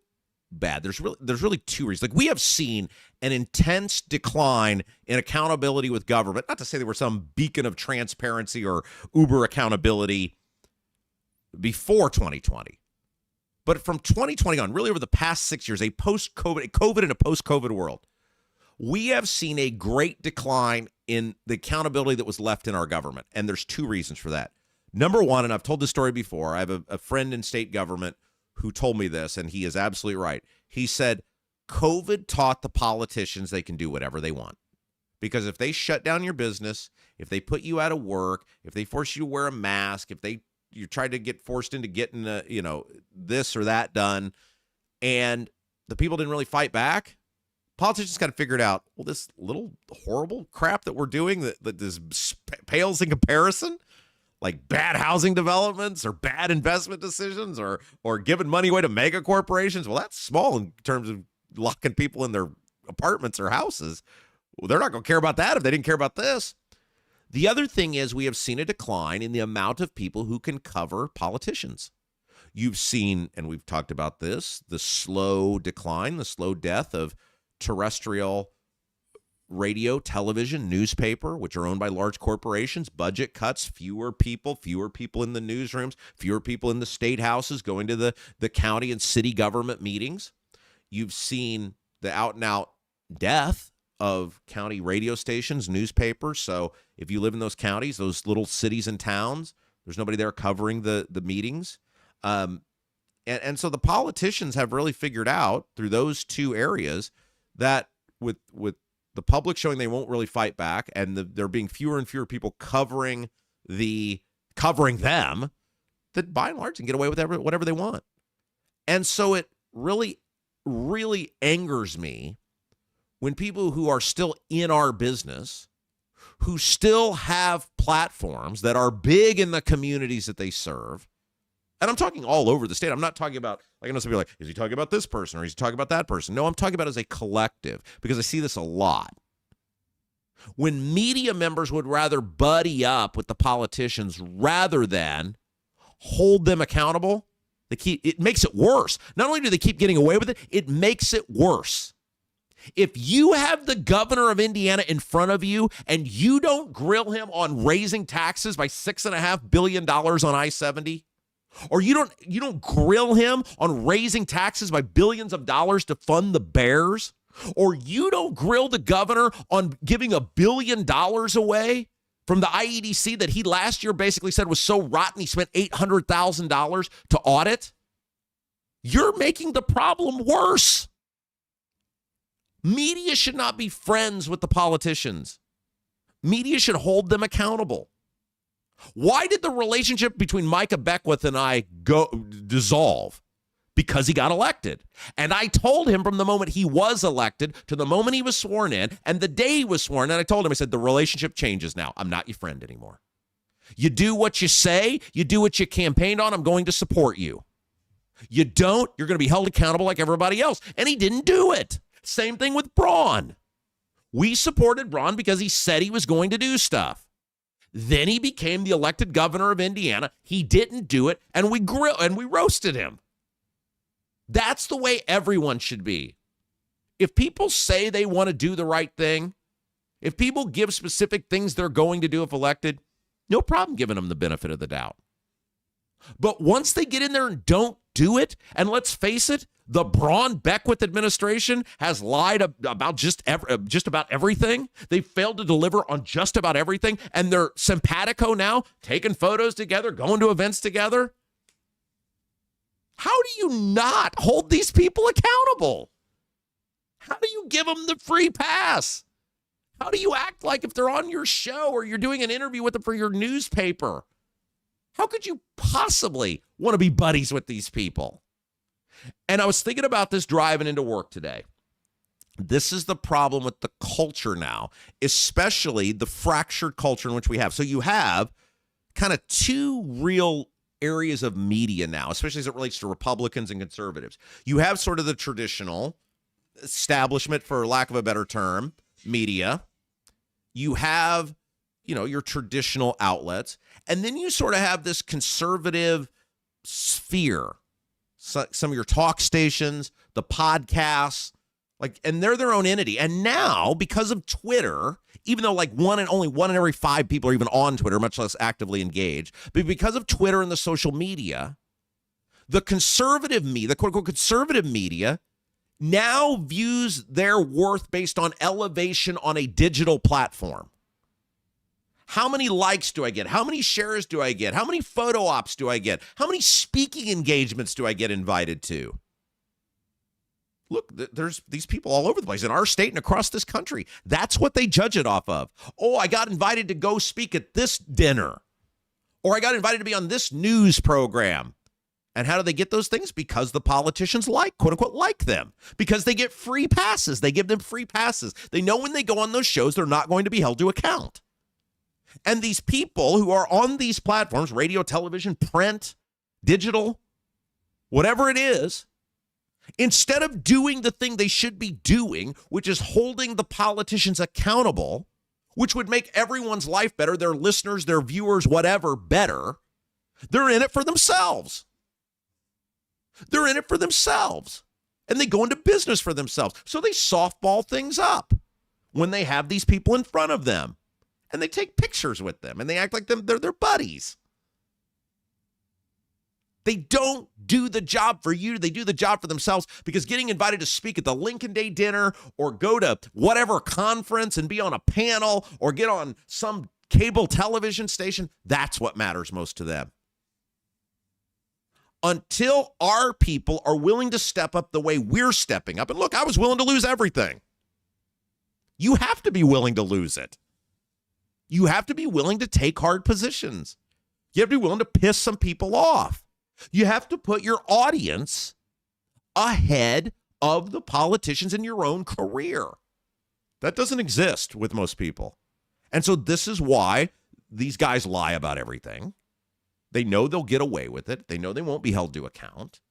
bad, there's really two reasons. Like, we have seen an intense decline in accountability with government. Not to say they were some beacon of transparency or uber accountability before 2020. But from 2020 on, really over the past 6 years, a COVID and a post-COVID world, we have seen a great decline in the accountability that was left in our government. And there's two reasons for that. Number one, and I've told this story before, I have a friend in state government who told me this, and he is absolutely right. He said, COVID taught the politicians they can do whatever they want. Because if they shut down your business, if they put you out of work, if they force you to wear a mask, if you tried to get forced into getting this or that done, and the people didn't really fight back, politicians kind of figured out, well, this little horrible crap that we're doing that this pales in comparison, like bad housing developments or bad investment decisions or giving money away to mega corporations. Well, that's small in terms of locking people in their apartments or houses. Well, they're not going to care about that if they didn't care about this. The other thing is we have seen a decline in the amount of people who can cover politicians. You've seen, and we've talked about this, the slow decline, the slow death of terrestrial radio, television, newspaper, which are owned by large corporations, budget cuts, fewer people in the newsrooms, fewer people in the state houses going to the county and city government meetings. You've seen the out-and-out death of county radio stations, newspapers. So if you live in those counties, those little cities and towns, there's nobody there covering the meetings. And so the politicians have really figured out through those two areas that with the public showing they won't really fight back, and there being fewer and fewer people covering them, that by and large can get away with whatever they want. And so it really, really angers me when people who are still in our business, who still have platforms that are big in the communities that they serve, and I'm talking all over the state. I'm not talking about, like, I know some people are like, is he talking about this person or is he talking about that person? No, I'm talking about as a collective, because I see this a lot. When media members would rather buddy up with the politicians rather than hold them accountable, it makes it worse. Not only do they keep getting away with it, it makes it worse. If you have the governor of Indiana in front of you and you don't grill him on raising taxes by $6.5 billion on I-70, or you don't grill him on raising taxes by billions of dollars to fund the Bears, or you don't grill the governor on giving $1 billion away from the IEDC that he last year basically said was so rotten he spent $800,000 to audit, you're making the problem worse. Media should not be friends with the politicians. Media should hold them accountable. Why did the relationship between Micah Beckwith and I dissolve? Because he got elected. And I told him from the moment he was elected to the moment he was sworn in, and the day he was sworn in, I told him, I said, the relationship changes now. I'm not your friend anymore. You do what you say. You do what you campaigned on. I'm going to support you. You don't, you're going to be held accountable like everybody else. And he didn't do it. Same thing with Braun. We supported Braun because he said he was going to do stuff. Then he became the elected governor of Indiana. He didn't do it, and we roasted him. That's the way everyone should be. If people say they want to do the right thing, if people give specific things they're going to do if elected, no problem giving them the benefit of the doubt. But once they get in there and don't do it, and let's face it, the Braun-Beckwith administration has lied about just about everything. They failed to deliver on just about everything, and they're simpatico now, taking photos together, going to events together. How do you not hold these people accountable? How do you give them the free pass? How do you act like if they're on your show or you're doing an interview with them for your newspaper? How could you possibly want to be buddies with these people? And I was thinking about this driving into work today. This is the problem with the culture now, especially the fractured culture in which we have. So you have kind of two real areas of media now, especially as it relates to Republicans and conservatives. You have sort of the traditional establishment, for lack of a better term, media. You have, your traditional outlets. And then you sort of have this conservative sphere, some of your talk stations, the podcasts, and they're their own entity. And now, because of Twitter, even though only one in every 5 people are even on Twitter, much less actively engaged, but because of Twitter and the social media, the conservative media, the quote-unquote conservative media, now views their worth based on elevation on a digital platform. How many likes do I get? How many shares do I get? How many photo ops do I get? How many speaking engagements do I get invited to? Look, there's these people all over the place in our state and across this country. That's what they judge it off of. Oh, I got invited to go speak at this dinner. Or I got invited to be on this news program. And how do they get those things? Because the politicians quote unquote, like them. Because they get free passes. They give them free passes. They know when they go on those shows, they're not going to be held to account. And these people who are on these platforms, radio, television, print, digital, whatever it is, instead of doing the thing they should be doing, which is holding the politicians accountable, which would make everyone's life better, their listeners, their viewers, whatever, better, they're in it for themselves. They're in it for themselves. And they go into business for themselves. So they softball things up when they have these people in front of them. And they take pictures with them. And they act like they're their buddies. They don't do the job for you. They do the job for themselves, because getting invited to speak at the Lincoln Day dinner or go to whatever conference and be on a panel or get on some cable television station, that's what matters most to them. Until our people are willing to step up the way we're stepping up. And look, I was willing to lose everything. You have to be willing to lose it. You have to be willing to take hard positions. You have to be willing to piss some people off. You have to put your audience ahead of the politicians in your own career. That doesn't exist with most people. And so this is why these guys lie about everything. They know they'll get away with it. They know they won't be held to account.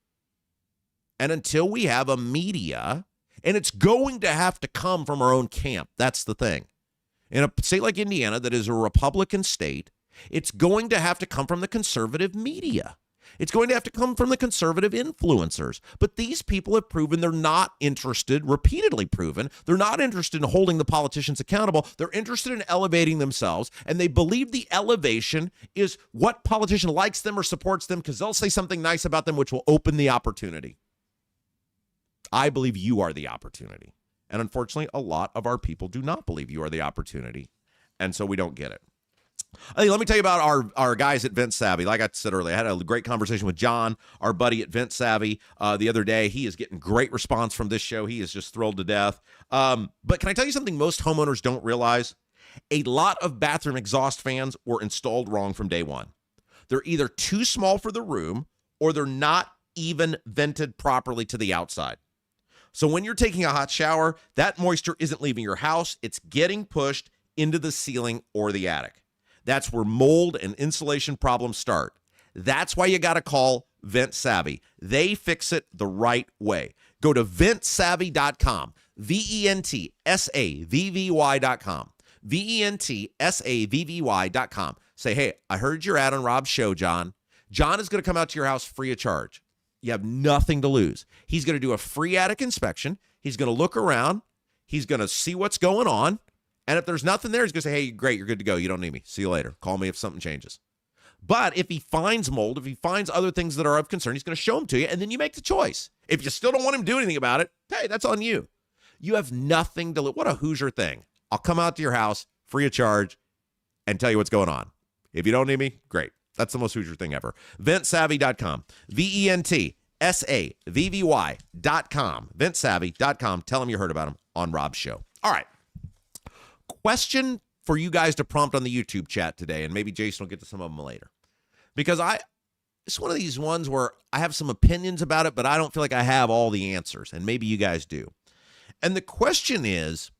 And until we have a media, and it's going to have to come from our own camp. That's the thing. In a state like Indiana that is a Republican state, it's going to have to come from the conservative media. It's going to have to come from the conservative influencers. But these people have proven they're not interested, repeatedly proven, they're not interested in holding the politicians accountable. They're interested in elevating themselves, and they believe the elevation is what politician likes them or supports them because they'll say something nice about them, which will open the opportunity. I believe you are the opportunity. And unfortunately, a lot of our people do not believe you are the opportunity. And so we don't get it. Hey, let me tell you about our guys at Vent Savvy. Like I said earlier, I had a great conversation with John, our buddy at Vent Savvy, the other day. He is getting great response from this show. He is just thrilled to death. But can I tell you something most homeowners don't realize? A lot of bathroom exhaust fans were installed wrong from day one. They're either too small for the room or they're not even vented properly to the outside. So when you're taking a hot shower, that moisture isn't leaving your house. It's getting pushed into the ceiling or the attic. That's where mold and insulation problems start. That's why you got to call Vent Savvy. They fix it the right way. Go to ventsavvy.com, VENTSAVVY.com, VENTSAVVY.com. Say, hey, I heard your ad on Rob's show, John. John is going to come out to your house free of charge. You have nothing to lose. He's going to do a free attic inspection. He's going to look around. He's going to see what's going on. And if there's nothing there, he's going to say, hey, great, you're good to go. You don't need me. See you later. Call me if something changes. But if he finds mold, if he finds other things that are of concern, he's going to show them to you, and then you make the choice. If you still don't want him to do anything about it, hey, that's on you. You have nothing to lose. What a Hoosier thing. I'll come out to your house free of charge and tell you what's going on. If you don't need me, great. That's the most Hoosier thing ever. Ventsavvy.com. VENTSAVVY.com. Ventsavvy.com. Tell them you heard about him on Rob's show. All right. Question for you guys to prompt on the YouTube chat today, and maybe Jason will get to some of them later. Because it's one of these ones where I have some opinions about it, but I don't feel like I have all the answers, and maybe you guys do. And the question is,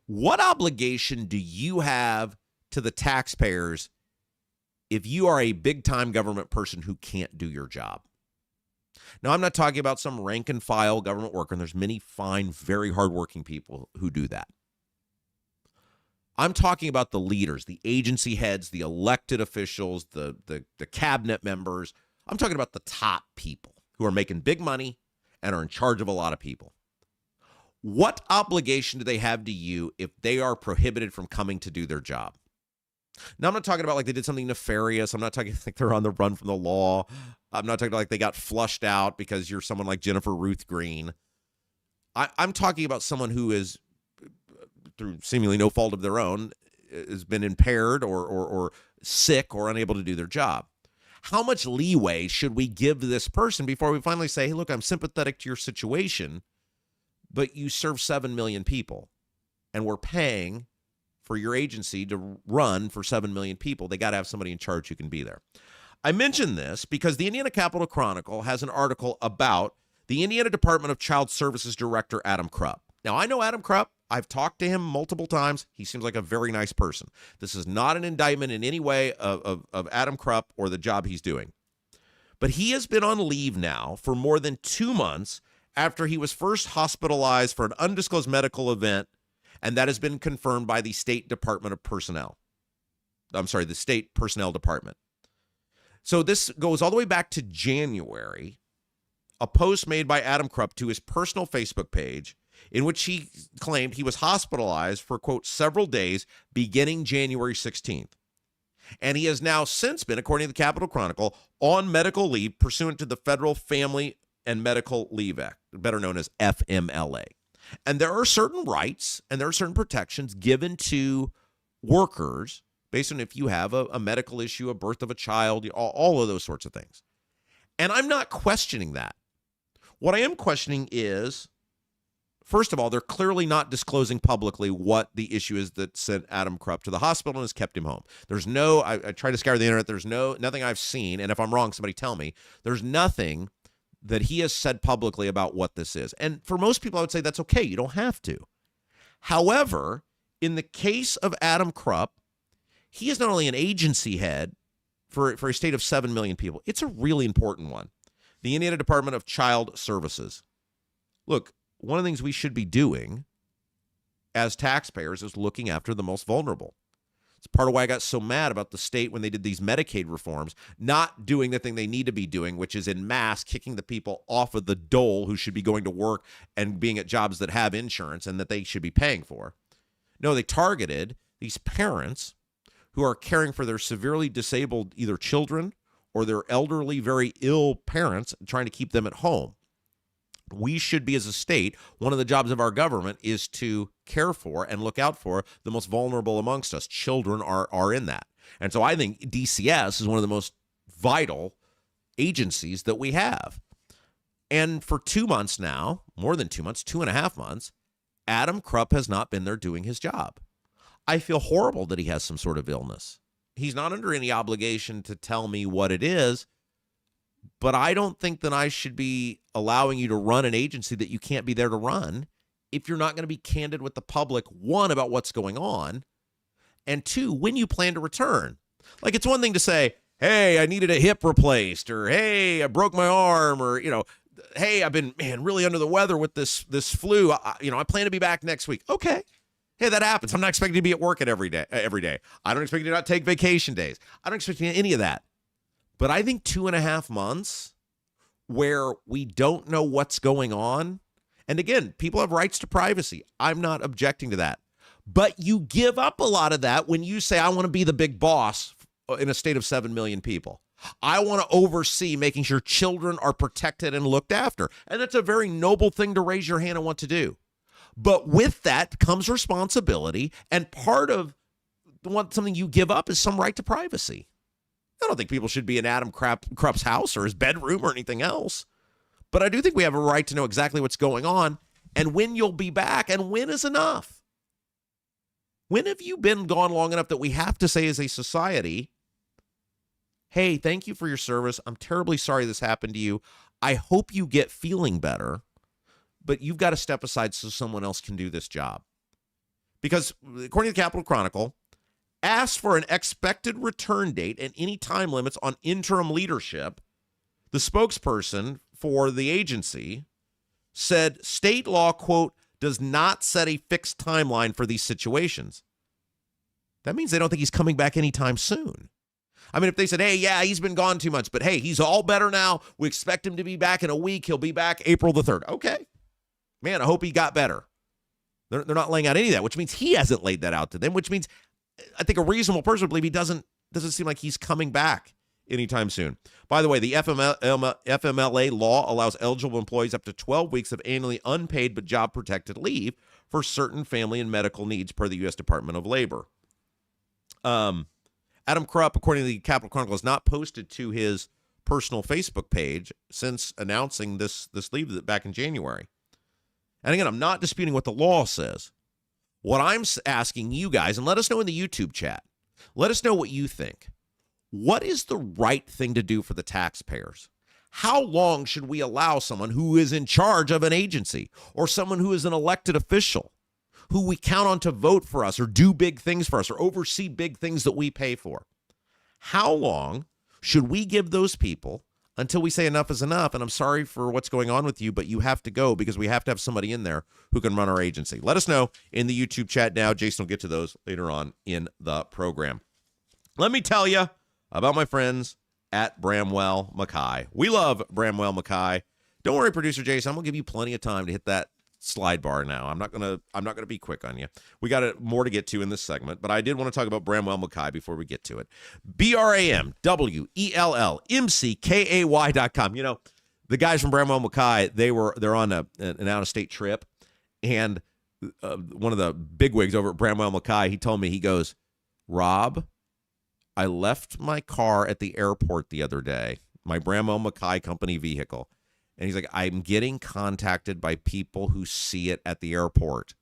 what obligation do you have to the taxpayers if you are a big-time government person who can't do your job? Now, I'm not talking about some rank-and-file government worker, and there's many fine, very hardworking people who do that. I'm talking about the leaders, the agency heads, the elected officials, the cabinet members. I'm talking about the top people who are making big money and are in charge of a lot of people. What obligation do they have to you if they are prohibited from coming to do their job? Now, I'm not talking about like they did something nefarious. I'm not talking like they're on the run from the law. I'm not talking like they got flushed out because you're someone like Jennifer Ruth Green. I'm talking about someone who is, through seemingly no fault of their own, has been impaired or sick or unable to do their job. How much leeway should we give this person before we finally say, hey, look, I'm sympathetic to your situation, but you serve 7 million people, and we're paying for your agency to run for 7 million people. They got to have somebody in charge who can be there. I mention this because the Indiana Capitol Chronicle has an article about the Indiana Department of Child Services Director, Adam Krupp. Now, I know Adam Krupp. I've talked to him multiple times. He seems like a very nice person. This is not an indictment in any way of Adam Krupp or the job he's doing. But he has been on leave now for more than 2 months after he was first hospitalized for an undisclosed medical event, and that has been confirmed by the State Department of Personnel. I'm sorry, the State Personnel Department. So this goes all the way back to January, a post made by Adam Krupp to his personal Facebook page in which he claimed he was hospitalized for, quote, several days beginning January 16th. And he has now since been, according to the Capitol Chronicle, on medical leave pursuant to the Federal Family and Medical Leave Act, better known as FMLA. And there are certain rights and there are certain protections given to workers based on if you have a medical issue, a birth of a child, all of those sorts of things. And I'm not questioning that. What I am questioning is, first of all, they're clearly not disclosing publicly what the issue is that sent Adam Krupp to the hospital and has kept him home. There's no, I tried to scour the internet, there's nothing I've seen, and if I'm wrong, somebody tell me, there's nothing that he has said publicly about what this is. And for most people, I would say that's okay. You don't have to. However, in the case of Adam Krupp, he is not only an agency head for a state of 7 million people, it's a really important one. The Indiana Department of Child Services. Look, one of the things we should be doing as taxpayers is looking after the most vulnerable. It's part of why I got so mad about the state when they did these Medicaid reforms, not doing the thing they need to be doing, which is en masse kicking the people off of the dole who should be going to work and being at jobs that have insurance and that they should be paying for. No, they targeted these parents who are caring for their severely disabled either children or their elderly, very ill parents, trying to keep them at home. We should be, as a state, one of the jobs of our government is to care for and look out for the most vulnerable amongst us. Children are in that. And so I think DCS is one of the most vital agencies that we have. And for 2 months now, more than 2 months, 2.5 months, Adam Krupp has not been there doing his job. I feel horrible that he has some sort of illness. He's not under any obligation to tell me what it is, but I don't think that I should be allowing you to run an agency that you can't be there to run if you're not going to be candid with the public, one, about what's going on, and two, when you plan to return. Like, it's one thing to say, hey, I needed a hip replaced, or hey, I broke my arm, or, hey, I've been, really under the weather with this flu. I plan to be back next week. Okay. Hey, that happens. I'm not expecting to be at work every day. I don't expect you to not take vacation days. I don't expect any of that. But I think 2.5 months where we don't know what's going on, and again, people have rights to privacy. I'm not objecting to that. But you give up a lot of that when you say, I want to be the big boss in a state of 7 million people. I want to oversee making sure children are protected and looked after. And that's a very noble thing to raise your hand and want to do. But with that comes responsibility, and part of something you give up is some right to privacy. I don't think people should be in Adam Krupp's house or his bedroom or anything else. But I do think we have a right to know exactly what's going on and when you'll be back, and when is enough. When have you been gone long enough that we have to say as a society, hey, thank you for your service. I'm terribly sorry this happened to you. I hope you get feeling better, but you've got to step aside so someone else can do this job. Because according to the Capitol Chronicle, asked for an expected return date and any time limits on interim leadership, the spokesperson for the agency said state law, quote, does not set a fixed timeline for these situations. That means they don't think he's coming back anytime soon. I mean, if they said, hey, yeah, he's been gone 2 months, but hey, he's all better now. We expect him to be back in a week. He'll be back April the 3rd. Okay. Man, I hope he got better. They're not laying out any of that, which means he hasn't laid that out to them, which means I think a reasonable person would believe he doesn't seem like he's coming back anytime soon. By the way, the FMLA law allows eligible employees up to 12 weeks of annually unpaid but job-protected leave for certain family and medical needs per the U.S. Department of Labor. Adam Krupp, according to the Capitol Chronicle, has not posted to his personal Facebook page since announcing this leave back in January. And again, I'm not disputing what the law says. What I'm asking you guys, and let us know in the YouTube chat, let us know what you think. What is the right thing to do for the taxpayers? How long should we allow someone who is in charge of an agency or someone who is an elected official who we count on to vote for us or do big things for us or oversee big things that we pay for? How long should we give those people until we say enough is enough? And I'm sorry for what's going on with you, but you have to go because we have to have somebody in there who can run our agency. Let us know in the YouTube chat now. Jason will get to those later on in the program. Let me tell you about my friends at Bramwell Mackay. We love Bramwell Mackay. Don't worry, producer Jason, I'm gonna give you plenty of time to hit that slide bar now. I'm not gonna be quick on you. We got more to get to in this segment, but I did want to talk about Bramwell Mackay before we get to it. BRAMWELLMCKAY.com. You know, the guys from Bramwell Mackay, they're on an out-of-state trip, and one of the bigwigs over at Bramwell Mackay, he told me, he goes, Rob, I left my car at the airport the other day, my Bramwell Mackay company vehicle. And he's like, I'm getting contacted by people who see it at the airport,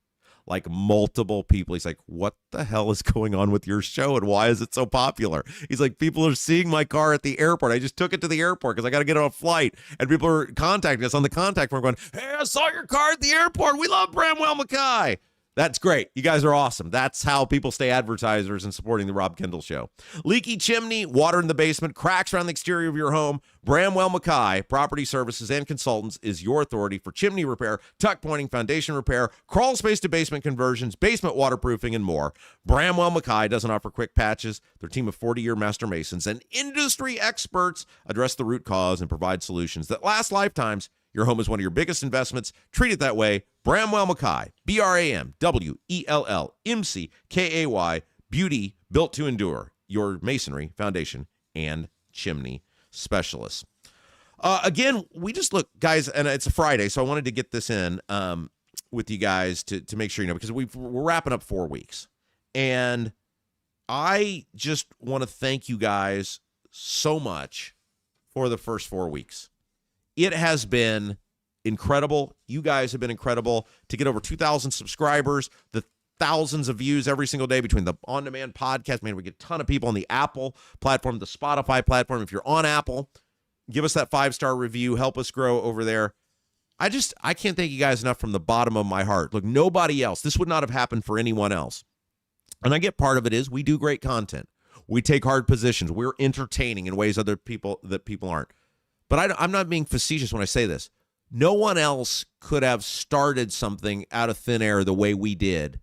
like multiple people. He's like, what the hell is going on with your show and why is it so popular? He's like, people are seeing my car at the airport. I just took it to the airport because I got to get on a flight. And people are contacting us on the contact form going, hey, I saw your car at the airport. We love Bramwell Mackay. That's great. You guys are awesome. That's how people stay advertisers and supporting the Rob Kendall Show. Leaky chimney, water in the basement, cracks around the exterior of your home. Bramwell Mackay Property Services and Consultants is your authority for chimney repair, tuck pointing, foundation repair, crawl space to basement conversions, basement waterproofing, and more. Bramwell Mackay doesn't offer quick patches. Their team of 40-year master masons and industry experts address the root cause and provide solutions that last lifetimes. Your home is one of your biggest investments. Treat it that way. Bramwell Mackay, BRAMWELLMCKAY, beauty built to endure. Your masonry, foundation, and chimney specialists. Again, we just look, guys, and it's a Friday, so I wanted to get this in with you guys to make sure you know, because we're wrapping up 4 weeks. And I just want to thank you guys so much for the first 4 weeks. It has been incredible. You guys have been incredible to get over 2,000 subscribers, the thousands of views every single day between the on-demand podcast. Man, we get a ton of people on the Apple platform, the Spotify platform. If you're on Apple, give us that 5-star review. Help us grow over there. I can't thank you guys enough from the bottom of my heart. Look, nobody else. This would not have happened for anyone else. And I get part of it is we do great content. We take hard positions. We're entertaining in ways people aren't. But I'm not being facetious when I say this. No one else could have started something out of thin air the way we did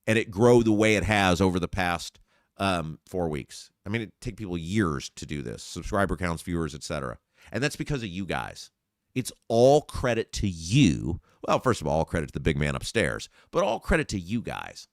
and it grow the way it has over the past 4 weeks. I mean, it take people years to do this, subscriber counts, viewers, etc. And that's because of you guys. It's all credit to you. Well, first of all credit to the big man upstairs, but all credit to you guys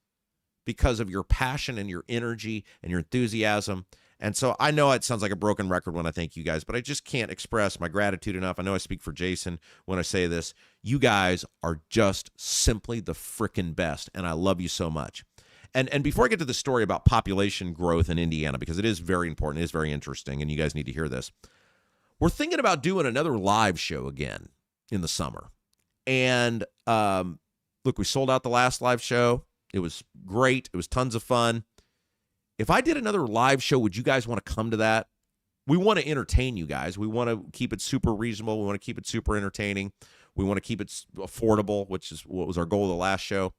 because of your passion and your energy and your enthusiasm. And so I know it sounds like a broken record when I thank you guys, but I just can't express my gratitude enough. I know I speak for Jason when I say this. You guys are just simply the frickin' best, and I love you so much. And before I get to the story about population growth in Indiana, because it is very important, it is very interesting, and you guys need to hear this, we're thinking about doing another live show again in the summer. And look, we sold out the last live show. It was great. It was tons of fun. If I did another live show, would you guys want to come to that? We want to entertain you guys. We want to keep it super reasonable. We want to keep it super entertaining. We want to keep it affordable, which is what was our goal of the last show.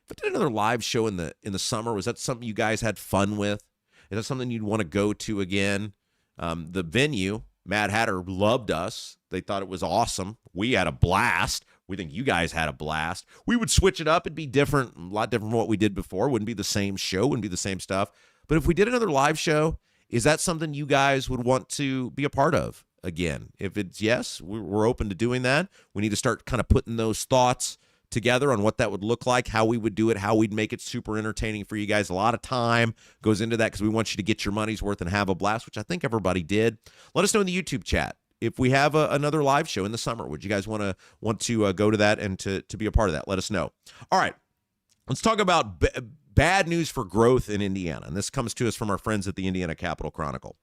If I did another live show in the summer, was that something you guys had fun with? Is that something you'd want to go to again? The venue, Mad Hatter loved us. They thought it was awesome. We had a blast. We think you guys had a blast. We would switch it up. It'd be different, a lot different from what we did before. Wouldn't be the same show, wouldn't be the same stuff. But if we did another live show, Is that something you guys would want to be a part of again? If it's yes, we're open to doing that. We need to start kind of putting those thoughts together on what that would look like, how we would do it, how we'd make it super entertaining for you guys. A lot of time goes into that because we want you to get your money's worth and have a blast, which I think everybody did. Let us know in the YouTube chat. If we have another live show in the summer, would you guys want to go to that and to be a part of that? Let us know. All right, let's talk about bad news for growth in Indiana. And this comes to us from our friends at the Indiana Capital Chronicle.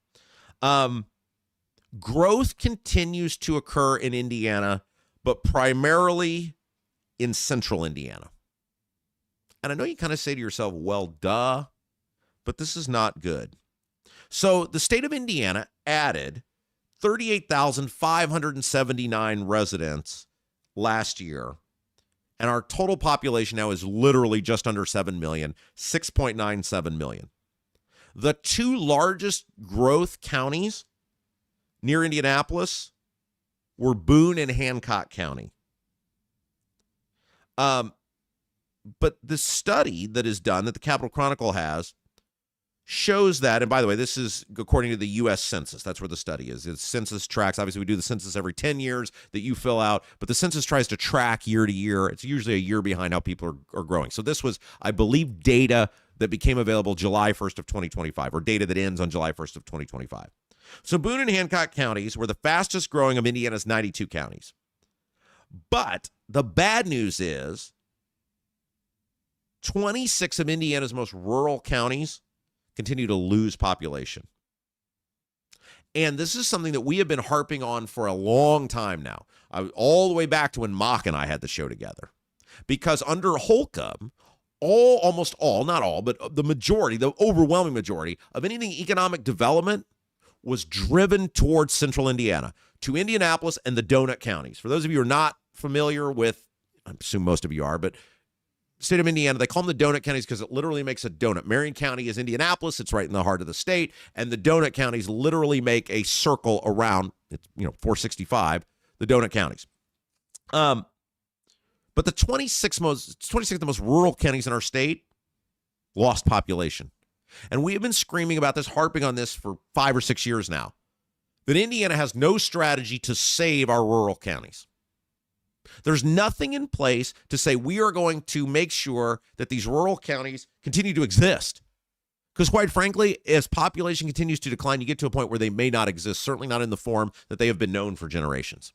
Growth continues to occur in Indiana, but primarily in central Indiana. And I know you kind of say to yourself, well, duh, but this is not good. So the state of Indiana added 38,579 residents last year. And our total population now is literally just under 7 million, 6.97 million. The two largest growth counties near Indianapolis were Boone and Hancock County. But the study that is done, that the Capital Chronicle has, shows that, and by the way, this is according to the U.S. Census. That's where the study is. It's census tracks. Obviously, we do the census every 10 years that you fill out, but the census tries to track year to year. It's usually a year behind how people are growing. So this was, I believe, data that became available July 1st of 2025, or data that ends on July 1st of 2025. So Boone and Hancock counties were the fastest growing of Indiana's 92 counties. But the bad news is 26 of Indiana's most rural counties continue to lose population. And this is something that we have been harping on for a long time now, all the way back to when Mock and I had the show together. Because under Holcomb, almost all, not all, but the majority, the overwhelming majority of anything economic development was driven towards central Indiana, to Indianapolis and the donut counties. For those of you who are not familiar with, I assume most of you are, but state of Indiana, they call them the donut counties because it literally makes a donut. Marion County is Indianapolis. It's right in the heart of the state. And the donut counties literally make a circle around, 465, the donut counties. But the 26 of the most rural counties in our state lost population. And we have been screaming about this, harping on this for 5 or 6 years now, that Indiana has no strategy to save our rural counties. There's nothing in place to say we are going to make sure that these rural counties continue to exist. Because quite frankly, as population continues to decline, you get to a point where they may not exist, certainly not in the form that they have been known for generations.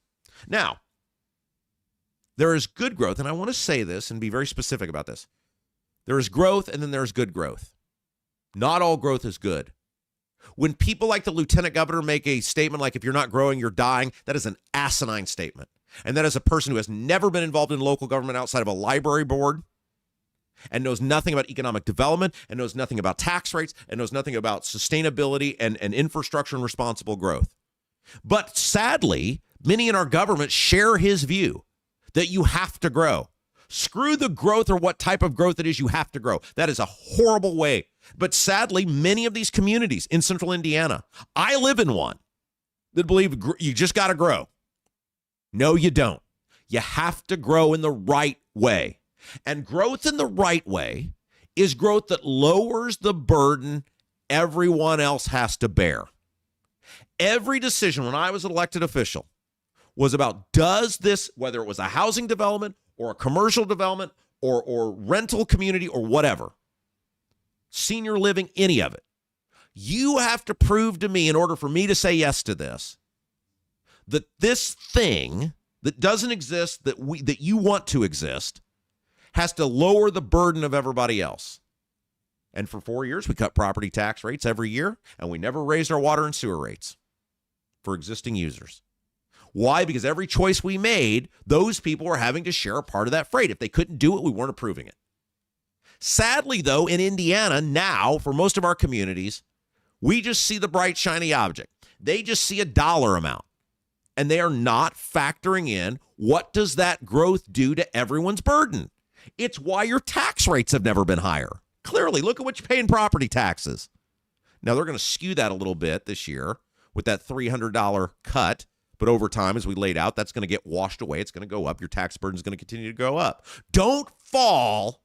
Now, there is good growth, and I want to say this and be very specific about this. There is growth, and then there's good growth. Not all growth is good. When people like the lieutenant governor make a statement like, if you're not growing, you're dying, that is an asinine statement. And that is a person who has never been involved in local government outside of a library board and knows nothing about economic development and knows nothing about tax rates and knows nothing about sustainability and infrastructure and responsible growth. But sadly, many in our government share his view that you have to grow. Screw the growth or what type of growth it is, you have to grow. That is a horrible way. But sadly, many of these communities in central Indiana, I live in one, that believe you just got to grow. No, you don't. You have to grow in the right way. And growth in the right way is growth that lowers the burden everyone else has to bear. Every decision when I was an elected official was about, does this, whether it was a housing development or a commercial development or rental community or whatever, senior living, any of it, you have to prove to me, in order for me to say yes to this, that this thing that doesn't exist, that you want to exist, has to lower the burden of everybody else. And for 4 years, we cut property tax rates every year, and we never raised our water and sewer rates for existing users. Why? Because every choice we made, those people were having to share a part of that freight. If they couldn't do it, we weren't approving it. Sadly, though, in Indiana now, for most of our communities, we just see the bright, shiny object. They just see a dollar amount. And they are not factoring in, what does that growth do to everyone's burden? It's why your tax rates have never been higher. Clearly, look at what you pay in property taxes. Now, they're going to skew that a little bit this year with that $300 cut. But over time, as we laid out, that's going to get washed away. It's going to go up. Your tax burden is going to continue to go up. Don't fall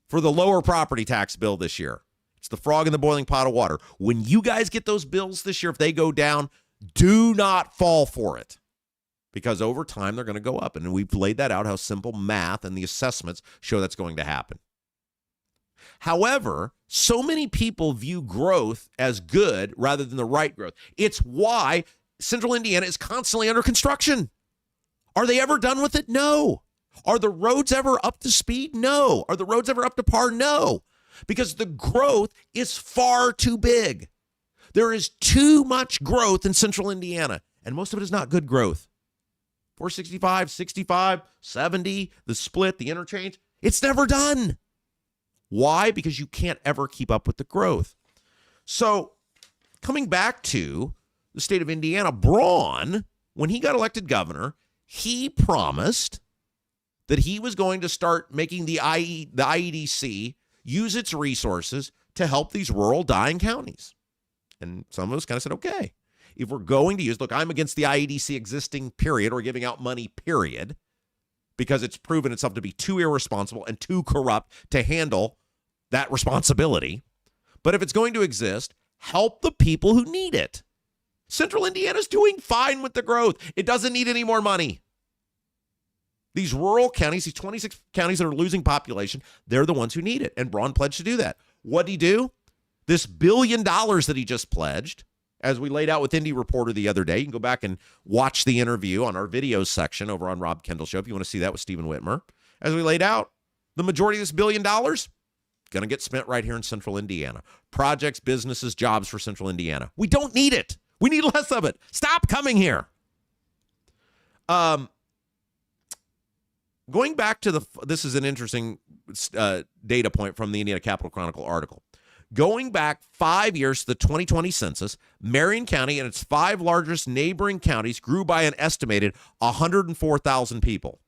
for the lower property tax bill this year. It's the frog in the boiling pot of water. When you guys get those bills this year, if they go down, do not fall for it. Because over time, they're going to go up. And we've laid that out, how simple math and the assessments show that's going to happen. However, so many people view growth as good rather than the right growth. It's why Central Indiana is constantly under construction. Are they ever done with it? No. Are the roads ever up to speed? No. Are the roads ever up to par? No. Because the growth is far too big. There is too much growth in Central Indiana, and most of it is not good growth. 465, 65, 70, the split, the interchange, it's never done. Why? Because you can't ever keep up with the growth. So coming back to the state of Indiana, Braun, when he got elected governor, he promised that he was going to start making the IEDC use its resources to help these rural dying counties. And some of us kind of said, okay, if we're going to use, look, I'm against the IEDC existing, period, or giving out money, period, because it's proven itself to be too irresponsible and too corrupt to handle that responsibility. But if it's going to exist, help the people who need it. Central Indiana's doing fine with the growth. It doesn't need any more money. These rural counties, these 26 counties that are losing population, they're the ones who need it. And Braun pledged to do that. What did he do? This $1 billion that he just pledged, as we laid out with Indy Reporter the other day. You can go back and watch the interview on our videos section over on Rob Kendall Show if you want to see that with Stephen Whitmer. As we laid out, the majority of this $1 billion going to get spent right here in Central Indiana. Projects, businesses, jobs for Central Indiana. We don't need it. We need less of it. Stop coming here. Going back to this is an interesting data point from the Indiana Capital Chronicle article. Going back 5 years to the 2020 census, Marion County and its 5 largest neighboring counties grew by an estimated 104,000 people.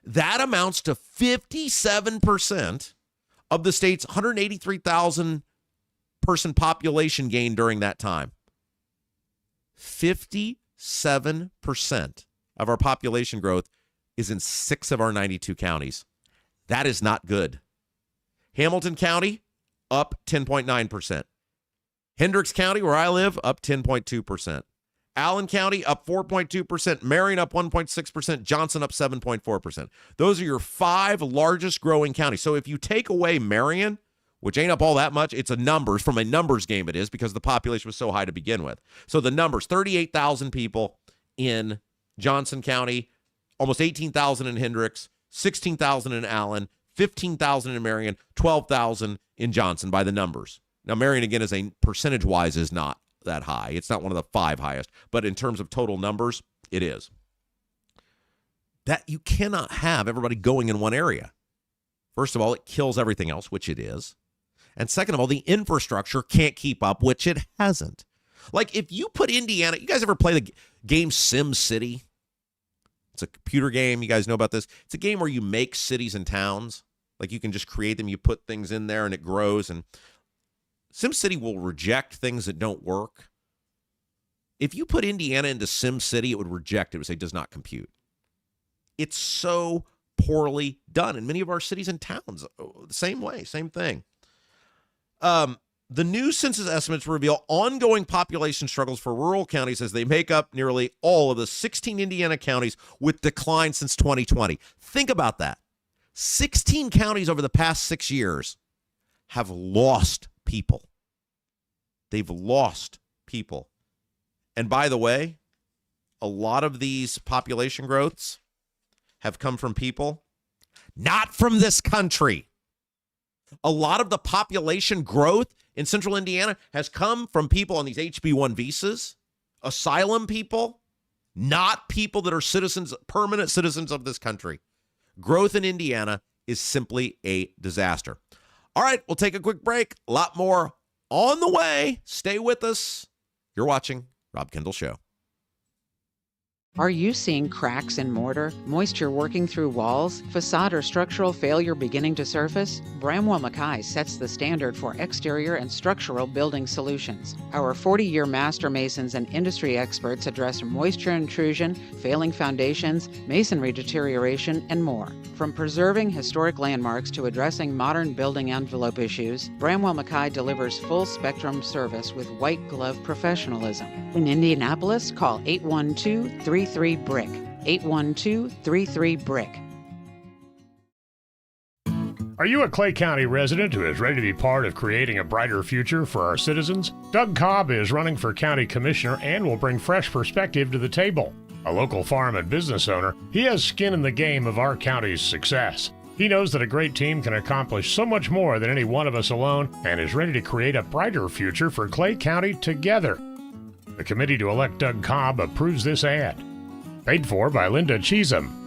That amounts to 57% of the state's 183,000 person population gain during that time. 57% of our population growth is in 6 of our 92 counties. That is not good. Hamilton County, up 10.9%. Hendricks County, where I live, up 10.2%. Allen County, up 4.2%. Marion, up 1.6%. Johnson, up 7.4%. Those are your 5 largest growing counties. So if you take away Marion, which ain't up all that much, it's a numbers, from a numbers game it is, because the population was so high to begin with. So the numbers, 38,000 people in Johnson County, almost 18,000 in Hendricks, 16,000 in Allen, 15,000 in Marion, 12,000 in Johnson by the numbers. Now, Marion, again, is a percentage-wise is not that high. It's not one of the 5 highest, but in terms of total numbers, it is. That you cannot have everybody going in one area. First of all, it kills everything else, which it is. And second of all, the infrastructure can't keep up, which it hasn't. Like, if you put Indiana, you guys ever play the game Sim City? It's a computer game. You guys know about this. It's a game where you make cities and towns. Like, you can just create them. You put things in there and it grows. And SimCity will reject things that don't work. If you put Indiana into SimCity, it would reject it. It would say does not compute. It's so poorly done. And many of our cities and towns, the same way, same thing. The new census estimates reveal ongoing population struggles for rural counties as they make up nearly all of the 16 Indiana counties with decline since 2020. Think about that. 16 counties over the past 6 years have lost people. They've lost people. And by the way, a lot of these population growths have come from people not from this country. A lot of the population growth in Central Indiana has come from people on these HB1 visas, asylum people, not people that are citizens, permanent citizens of this country. Growth in Indiana is simply a disaster. All right, we'll take a quick break. A lot more on the way. Stay with us. You're watching Rob Kendall Show. Are you seeing cracks in mortar, moisture working through walls, facade or structural failure beginning to surface? Bramwell Mackay sets the standard for exterior and structural building solutions. Our 40-year master masons and industry experts address moisture intrusion, failing foundations, masonry deterioration, and more. From preserving historic landmarks to addressing modern building envelope issues, Bramwell Mackay delivers full-spectrum service with white-glove professionalism. In Indianapolis, call 812-33-BRICK. 812-33-BRICK. Are you a Clay County resident who is ready to be part of creating a brighter future for our citizens? Doug Cobb is running for county commissioner and will bring fresh perspective to the table. A local farm and business owner, he has skin in the game of our county's success. He knows that a great team can accomplish so much more than any one of us alone and is ready to create a brighter future for Clay County together. The committee to elect Doug Cobb approves this ad. Paid for by Linda Cheatham.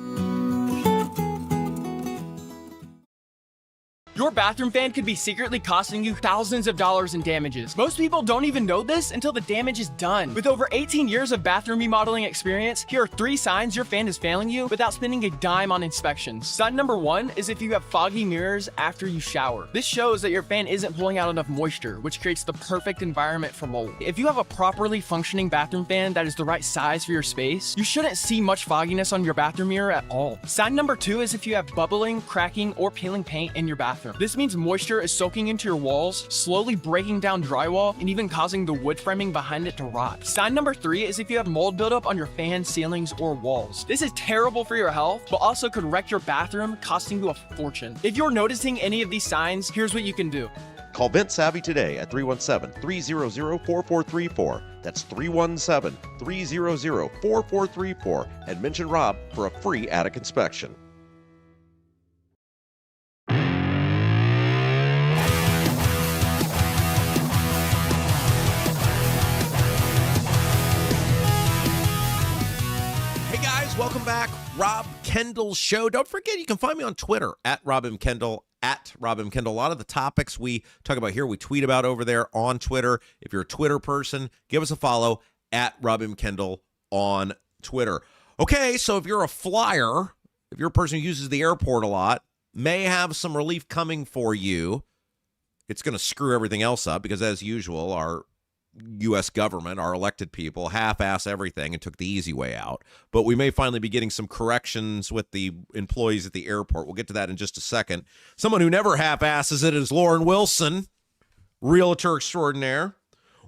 Your bathroom fan could be secretly costing you thousands of dollars in damages. Most people don't even know this until the damage is done. With over 18 years of bathroom remodeling experience, here are 3 signs your fan is failing you without spending a dime on inspections. Sign number 1 is if you have foggy mirrors after you shower. This shows that your fan isn't pulling out enough moisture, which creates the perfect environment for mold. If you have a properly functioning bathroom fan that is the right size for your space, you shouldn't see much fogginess on your bathroom mirror at all. Sign number 2 is if you have bubbling, cracking, or peeling paint in your bathroom. This means moisture is soaking into your walls, slowly breaking down drywall, and even causing the wood framing behind it to rot. Sign number 3 is if you have mold buildup on your fan, ceilings, or walls. This is terrible for your health, but also could wreck your bathroom, costing you a fortune. If you're noticing any of these signs, here's what you can do. Call Vent Savvy today at 317-300-4434. That's 317-300-4434 and mention Rob for a free attic inspection. Welcome back, Rob Kendall Show. Don't forget, you can find me on Twitter at Rob M. Kendall, at Rob M. Kendall. A lot of the topics we talk about here, we tweet about over there on Twitter. If you're a Twitter person, give us a follow at Rob M. Kendall on Twitter. Okay, so if you're a flyer, if you're a person who uses the airport a lot, may have some relief coming for you. It's going to screw everything else up because, as usual, our U.S. government, our elected people, half-ass everything and took the easy way out. But we may finally be getting some corrections with the employees at the airport. We'll get to that in just a second. Someone who never half-asses it is Lauren Wilson, realtor extraordinaire.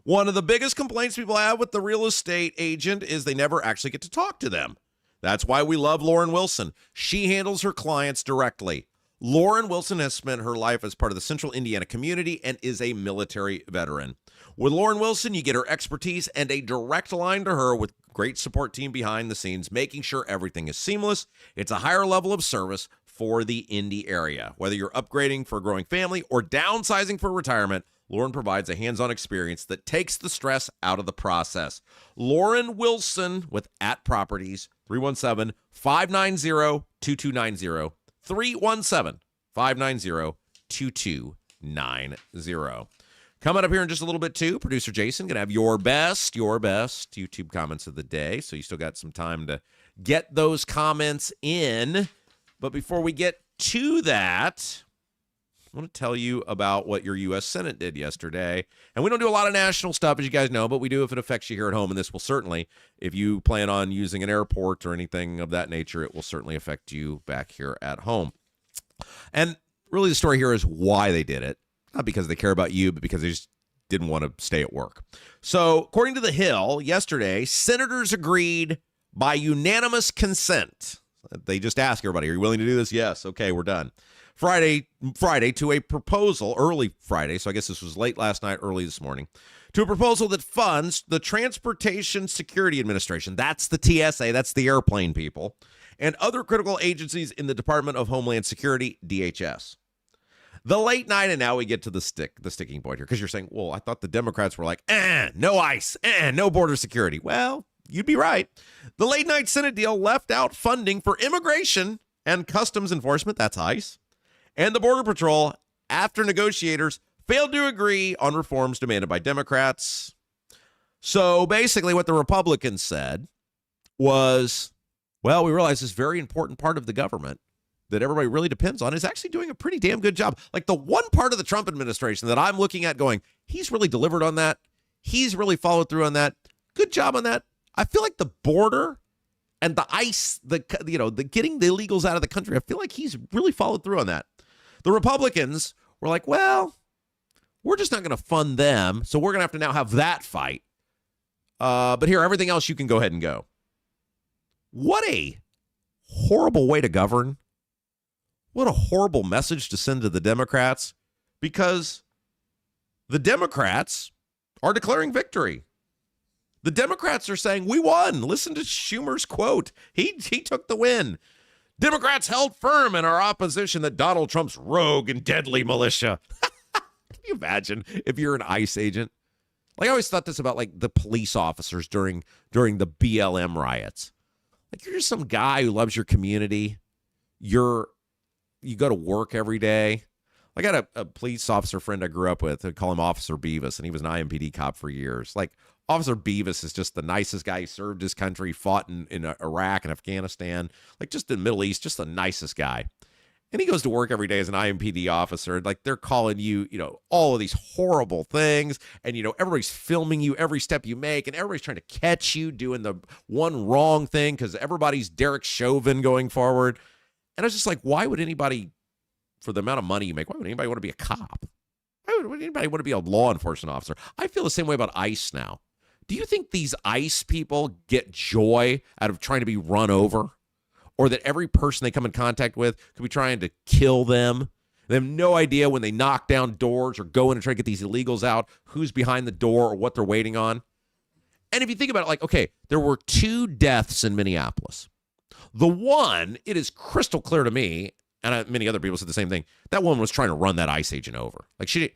One of the biggest complaints people have with the real estate agent is they never actually get to talk to them. That's why we love Lauren Wilson. She handles her clients directly. Lauren Wilson has spent her life as part of the Central Indiana community and is a military veteran. With Lauren Wilson, you get her expertise and a direct line to her with great support team behind the scenes, making sure everything is seamless. It's a higher level of service for the Indy area. Whether you're upgrading for a growing family or downsizing for retirement, Lauren provides a hands-on experience that takes the stress out of the process. Lauren Wilson with At Properties, 317-590-2290, 317-590-2290. Coming up here in just a little bit, too, producer Jason going to have your best YouTube comments of the day. So you still got some time to get those comments in. But before we get to that, I want to tell you about what your U.S. Senate did yesterday. And we don't do a lot of national stuff, as you guys know, but we do if it affects you here at home. And this will certainly, if you plan on using an airport or anything of that nature, it will certainly affect you back here at home. And really the story here is why they did it. Not because they care about you, but because they just didn't want to stay at work. So, according to The Hill, yesterday, senators agreed by unanimous consent. They just asked everybody, are you willing to do this? Yes. Okay, we're done. Friday to a proposal, early Friday, so I guess this was late last night, early this morning, to a proposal that funds the Transportation Security Administration. That's the TSA, that's the airplane people, and other critical agencies in the Department of Homeland Security, DHS. The late night, and now we get to the sticking point here, because you're saying, well, I thought the Democrats were like, no ICE, no border security. Well, you'd be right. The late night Senate deal left out funding for immigration and customs enforcement, that's ICE, and the Border Patrol after negotiators failed to agree on reforms demanded by Democrats. So basically what the Republicans said was, well, we realized this very important part of the government that everybody really depends on is actually doing a pretty damn good job. Like the one part of the Trump administration that I'm looking at going, he's really delivered on that. He's really followed through on that. Good job on that. I feel like the border and the ICE, the getting the illegals out of the country, I feel like he's really followed through on that. The Republicans were like, well, we're just not going to fund them, so we're going to have to now have that fight. But here, everything else, you can go ahead and go. What a horrible way to govern. What a horrible message to send to the Democrats, because the Democrats are declaring victory. The Democrats are saying, we won. Listen to Schumer's quote. He took the win. Democrats held firm in our opposition that Donald Trump's rogue and deadly militia. Can you imagine if you're an ICE agent? Like, I always thought this about like the police officers during the BLM riots. Like, you're just some guy who loves your community. You go to work every day. I got a police officer friend I grew up with. I'd call him Officer Beavis, and he was an IMPD cop for years. Like, Officer Beavis is just the nicest guy. He served his country, fought in Iraq and Afghanistan, like just in the Middle East, just the nicest guy. And he goes to work every day as an IMPD officer. Like, they're calling you, all of these horrible things. And, everybody's filming you every step you make. And everybody's trying to catch you doing the one wrong thing because everybody's Derek Chauvin going forward. And I was just like, why would anybody, for the amount of money you make, why would anybody want to be a cop? Why would anybody want to be a law enforcement officer? I feel the same way about ICE now. Do you think these ICE people get joy out of trying to be run over? Or that every person they come in contact with could be trying to kill them? They have no idea when they knock down doors or go in and try to get these illegals out, who's behind the door or what they're waiting on. And if you think about it, like, okay, there were 2 deaths in Minneapolis. The one, it is crystal clear to me, and many other people said the same thing, that woman was trying to run that ICE agent over. Like, she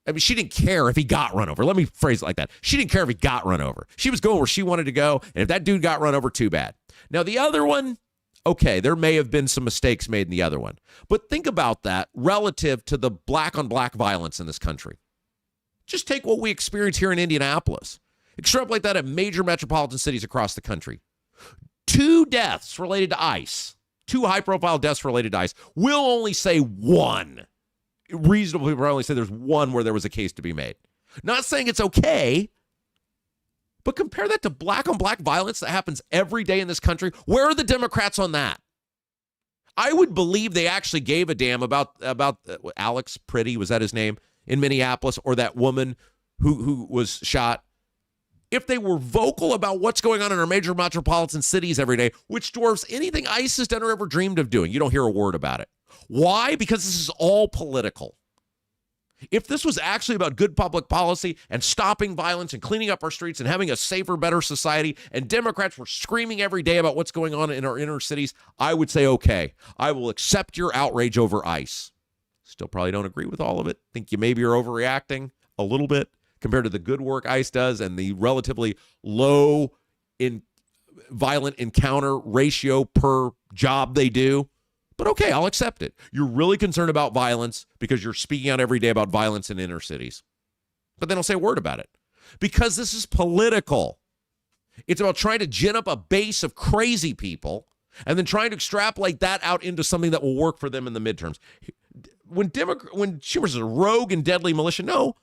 didn't care if he got run over. Let me phrase it like that. She didn't care if he got run over. She was going where she wanted to go, and if that dude got run over, too bad. Now, the other one, okay, there may have been some mistakes made in the other one. But think about that relative to the black-on-black violence in this country. Just take what we experience here in Indianapolis. Extrapolate that at major metropolitan cities across the country. 2 deaths related to ICE. 2 high-profile deaths related to ICE. We'll only say 1. Reasonable people only say there's 1 where there was a case to be made. Not saying it's okay, but compare that to black-on-black violence that happens every day in this country. Where are the Democrats on that? I would believe they actually gave a damn about Alex Pretty, was that his name, in Minneapolis, or that woman who was shot. If they were vocal about what's going on in our major metropolitan cities every day, which dwarfs anything ICE has done or ever dreamed of doing, you don't hear a word about it. Why? Because this is all political. If this was actually about good public policy and stopping violence and cleaning up our streets and having a safer, better society, and Democrats were screaming every day about what's going on in our inner cities, I would say, okay, I will accept your outrage over ICE. Still probably don't agree with all of it. Think you maybe are overreacting a little bit compared to the good work ICE does and the relatively low in violent encounter ratio per job they do. But okay, I'll accept it. You're really concerned about violence because you're speaking out every day about violence in inner cities. But they don't say a word about it because this is political. It's about trying to gin up a base of crazy people and then trying to extrapolate that out into something that will work for them in the midterms. When Schumer says rogue and deadly militia, no,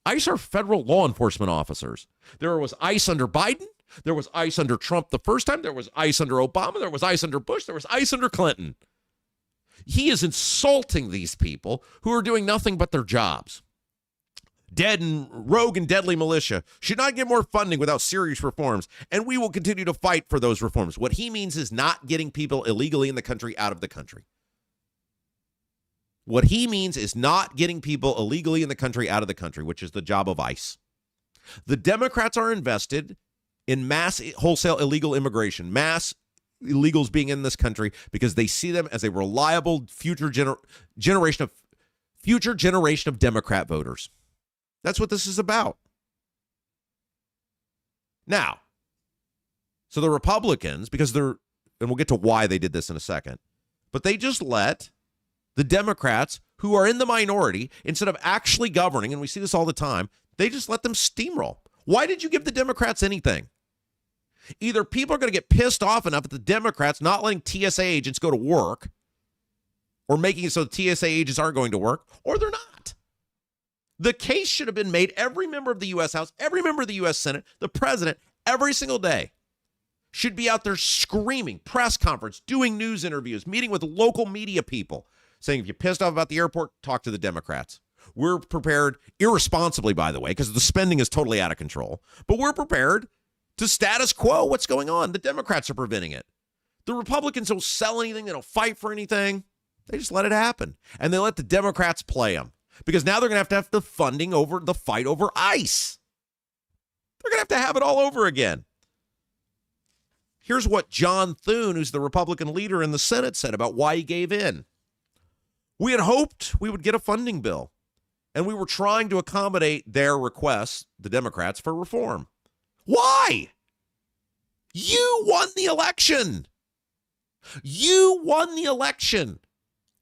ICE are federal law enforcement officers. There was ICE under Biden. There was ICE under Trump the first time. There was ICE under Obama. There was ICE under Bush. There was ICE under Clinton. He is insulting these people who are doing nothing but their jobs. Dead and rogue and deadly militia should not get more funding without serious reforms, and we will continue to fight for those reforms. What he means is not getting people illegally in the country out of the country. What he means is not getting people illegally in the country out of the country, which is the job of ICE. The Democrats are invested in mass wholesale illegal immigration, mass illegals being in this country because they see them as a reliable future generation of Democrat voters. That's what this is about. Now, so the Republicans, because and we'll get to why they did this in a second, but they just let the Democrats, who are in the minority, instead of actually governing, and we see this all the time, they just let them steamroll. Why did you give the Democrats anything? Either people are going to get pissed off enough at the Democrats not letting TSA agents go to work or making it so the TSA agents aren't going to work, or they're not. The case should have been made. Every member of the U.S. House, every member of the U.S. Senate, the president, every single day should be out there screaming, press conference, doing news interviews, meeting with local media people, saying, if you're pissed off about the airport, talk to the Democrats. We're prepared, irresponsibly, by the way, because the spending is totally out of control, but we're prepared to status quo what's going on. The Democrats are preventing it. The Republicans don't sell anything. They don't fight for anything. They just let it happen. And they let the Democrats play them, because now they're going to have the funding over the fight over ICE. They're going to have it all over again. Here's what John Thune, who's the Republican leader in the Senate, said about why he gave in. We had hoped we would get a funding bill, and we were trying to accommodate their requests, the Democrats, for reform. Why? You won the election. You won the election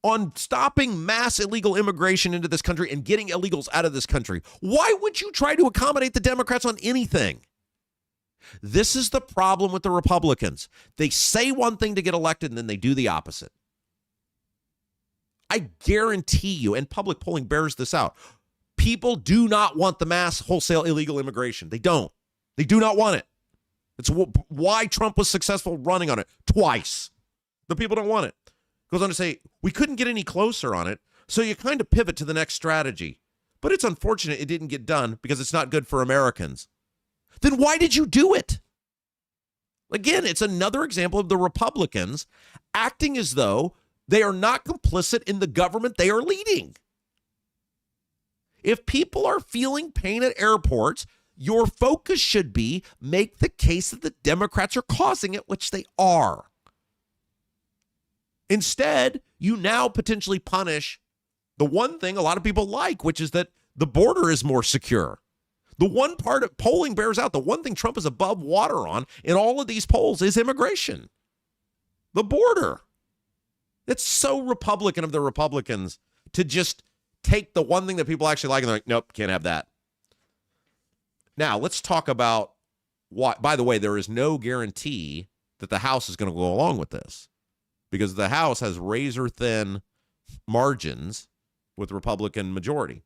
on stopping mass illegal immigration into this country and getting illegals out of this country. Why would you try to accommodate the Democrats on anything? This is the problem with the Republicans. They say one thing to get elected, and then they do the opposite. I guarantee you, and public polling bears this out, people do not want the mass wholesale illegal immigration. They don't. They do not want it. It's why Trump was successful running on it twice. The people don't want it. Goes on to say, we couldn't get any closer on it, so you kind of pivot to the next strategy. But it's unfortunate it didn't get done because it's not good for Americans. Then why did you do it? Again, it's another example of the Republicans acting as though they are not complicit in the government they are leading. If people are feeling pain at airports, your focus should be make the case that the Democrats are causing it, which they are. Instead, you now potentially punish the one thing a lot of people like, which is that the border is more secure. The one part of polling bears out, the one thing Trump is above water on in all of these polls is immigration. The border. It's so Republican of the Republicans to just take the one thing that people actually like and they're like, nope, can't have that. Now, let's talk about why. By the way, there is no guarantee that the House is going to go along with this because the House has razor-thin margins with Republican majority.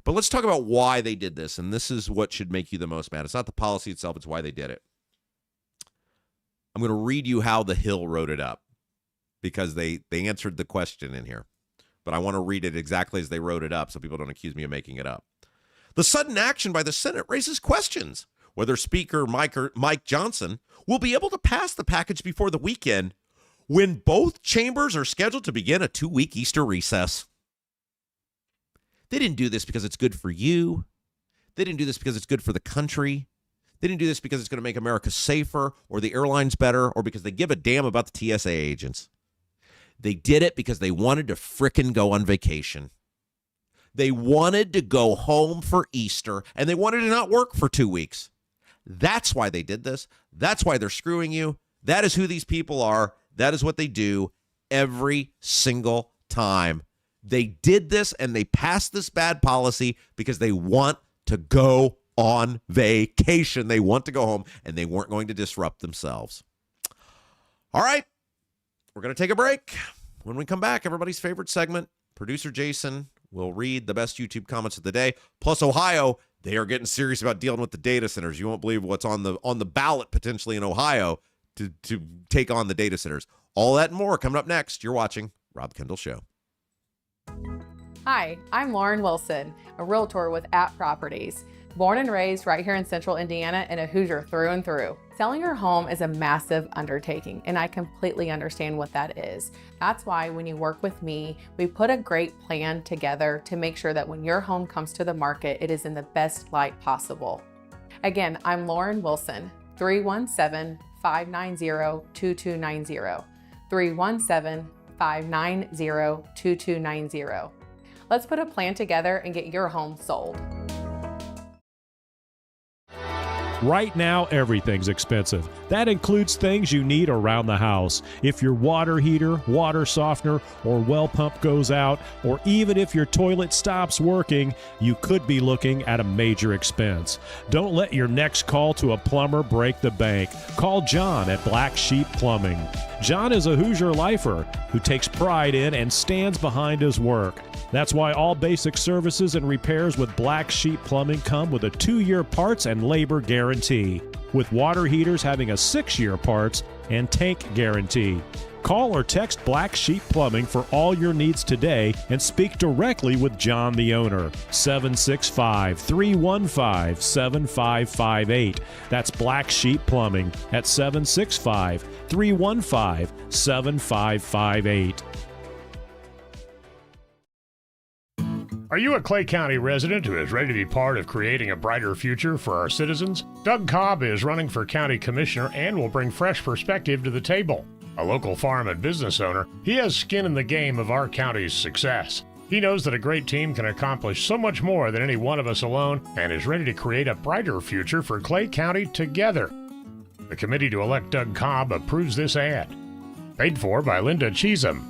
But let's talk about why they did this, and this is what should make you the most mad. It's not the policy itself, it's why they did it. I'm going to read you how The Hill wrote it up because they answered the question in here. But I want to read it exactly as they wrote it up so people don't accuse me of making it up. The sudden action by the Senate raises questions whether Speaker Mike Johnson will be able to pass the package before the weekend when both chambers are scheduled to begin a 2-week Easter recess. They didn't do this because it's good for you. They didn't do this because it's good for the country. They didn't do this because it's going to make America safer or the airlines better or because they give a damn about the TSA agents. They did it because they wanted to frickin' go on vacation. They wanted to go home for Easter, and they wanted to not work for 2 weeks. That's why they did this. That's why they're screwing you. That is who these people are. That is what they do every single time. They did this, and they passed this bad policy because they want to go on vacation. They want to go home, and they weren't going to disrupt themselves. All right, we're going to take a break. When we come back, everybody's favorite segment, producer Jason will read the best YouTube comments of the day. Plus, Ohio, they are getting serious about dealing with the data centers. You won't believe what's on the ballot potentially in Ohio to take on the data centers. All that and more coming up next. You're watching Rob Kendall Show. Hi, I'm Lauren Wilson, a realtor with App Properties. Born and raised right here in central Indiana and a Hoosier through and through. Selling your home is a massive undertaking, and I completely understand what that is. That's why when you work with me, we put a great plan together to make sure that when your home comes to the market, it is in the best light possible. Again, I'm Lauren Wilson, 317-590-2290. 317-590-2290. Let's put a plan together and get your home sold. Right now, everything's expensive. That includes things you need around the house. If your water heater, water softener, or well pump goes out, or even if your toilet stops working, you could be looking at a major expense. Don't let your next call to a plumber break the bank. Call John at Black Sheep Plumbing. John is a Hoosier lifer who takes pride in and stands behind his work. That's why all basic services and repairs with Black Sheep Plumbing come with a 2-year parts and labor guarantee, with water heaters having a 6-year parts and tank guarantee. Call or text Black Sheep Plumbing for all your needs today and speak directly with John, the owner. 765-315-7558. That's Black Sheep Plumbing at 765-315-7558. Are you a Clay County resident who is ready to be part of creating a brighter future for our citizens? Doug Cobb is running for county commissioner and will bring fresh perspective to the table. A local farm and business owner, he has skin in the game of our county's success. He knows that a great team can accomplish so much more than any one of us alone and is ready to create a brighter future for Clay County together. The committee to elect Doug Cobb approves this ad. Paid for by Linda Cheesem.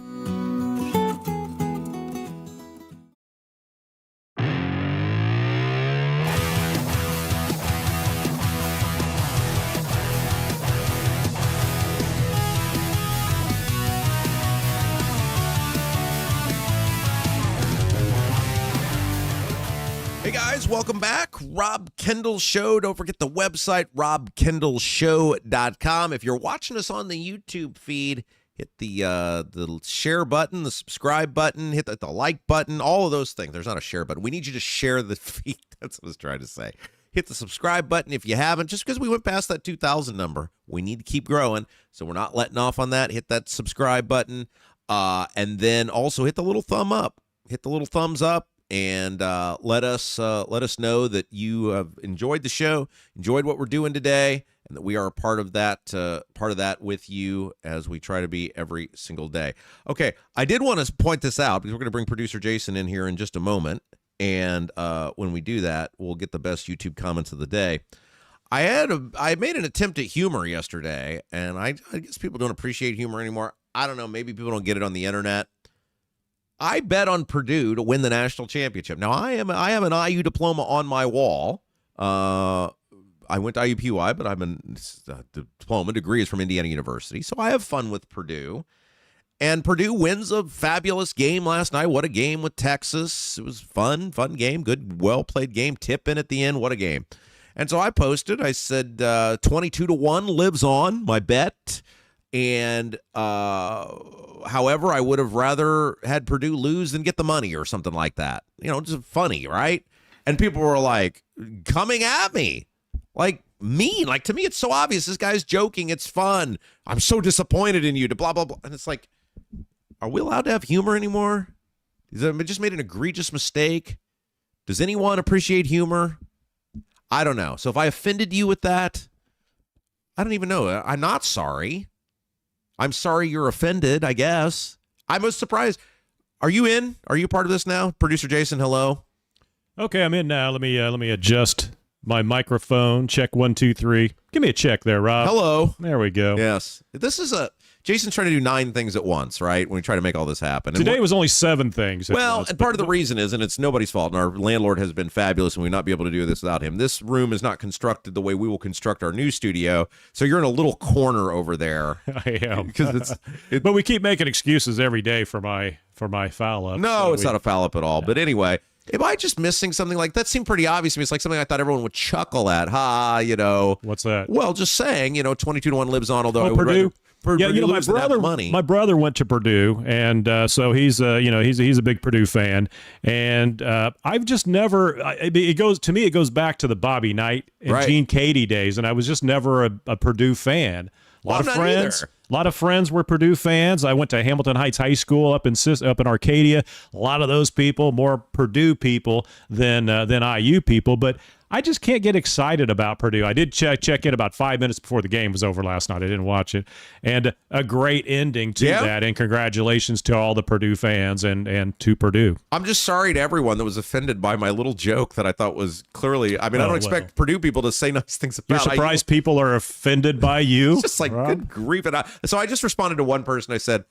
Welcome back. Rob Kendall Show. Don't forget the website, robkendallshow.com. If you're watching us on the YouTube feed, hit the share button, the subscribe button, hit the like button, all of those things. There's not a share button. We need you to share the feed. That's what I was trying to say. Hit the subscribe button if you haven't, just because we went past that 2,000 number. We need to keep growing, so we're not letting off on that. Hit that subscribe button, and then also hit the little thumb up. Hit the little thumbs up. And let us know that you have enjoyed the show, enjoyed what we're doing today, and that we are a part of that with you as we try to be every single day. Okay, I did want to point this out because we're going to bring producer Jason in here in just a moment, and when we do that, we'll get the best YouTube comments of the day. I made an attempt at humor yesterday, and I guess people don't appreciate humor anymore. I don't know, maybe people don't get it on the internet. I bet on Purdue to win the national championship. Now, I have an IU diploma on my wall. I went to IUPUI, but diploma degree is from Indiana University, so I have fun with Purdue. And Purdue wins a fabulous game last night. What a game with Texas. It was fun game, good, well-played game. Tip in at the end. What a game. And so I posted. I said 22-1 lives on, my bet. And however, I would have rather had Purdue lose than get the money or something like that. You know, just funny, right? And people were like coming at me, like mean. Like, to me, it's so obvious. This guy's joking. It's fun. I'm so disappointed in you to blah, blah, blah. And it's like, are we allowed to have humor anymore? I just made an egregious mistake. Does anyone appreciate humor? I don't know. So if I offended you with that, I don't even know. I'm not sorry. I'm sorry you're offended, I guess. I was surprised. Are you in? Are you part of this now? Producer Jason, hello. Okay, I'm in now. Let me adjust my microphone. Check 1, 2, 3. Give me a check there, Rob. Hello. There we go. Yes. This is Jason's trying to do 9 things at once, right? When we try to make all this happen. Today was only 7 things. Well, and part of the reason is, and it's nobody's fault, and our landlord has been fabulous, and we'd not be able to do this without him. This room is not constructed the way we will construct our new studio, so you're in a little corner over there. I am. But we keep making excuses every day for my foul up. No, it's not a foul up at all. No. But anyway, am I just missing something like that? Seemed pretty obvious to me. It's like something I thought everyone would chuckle at. What's that? Well, just saying, 22-1 lives on, although Purdue. Purdue my brother went to Purdue, and so he's a big Purdue fan, and I've just never. It goes back to the Bobby Knight and Gene Cady days, and I was just never a Purdue fan. A lot of friends were Purdue fans. I went to Hamilton Heights High School up in Arcadia. A lot of those people more Purdue people than IU people, but I just can't get excited about Purdue. I did check in about 5 minutes before the game was over last night. I didn't watch it. And a great ending to that, and congratulations to all the Purdue fans and to Purdue. I'm just sorry to everyone that was offended by my little joke that I thought was clearly, I don't expect Purdue people to say nice things about. You're surprised people are offended by you? It's just like, good grief. And so I just responded to one person. I said,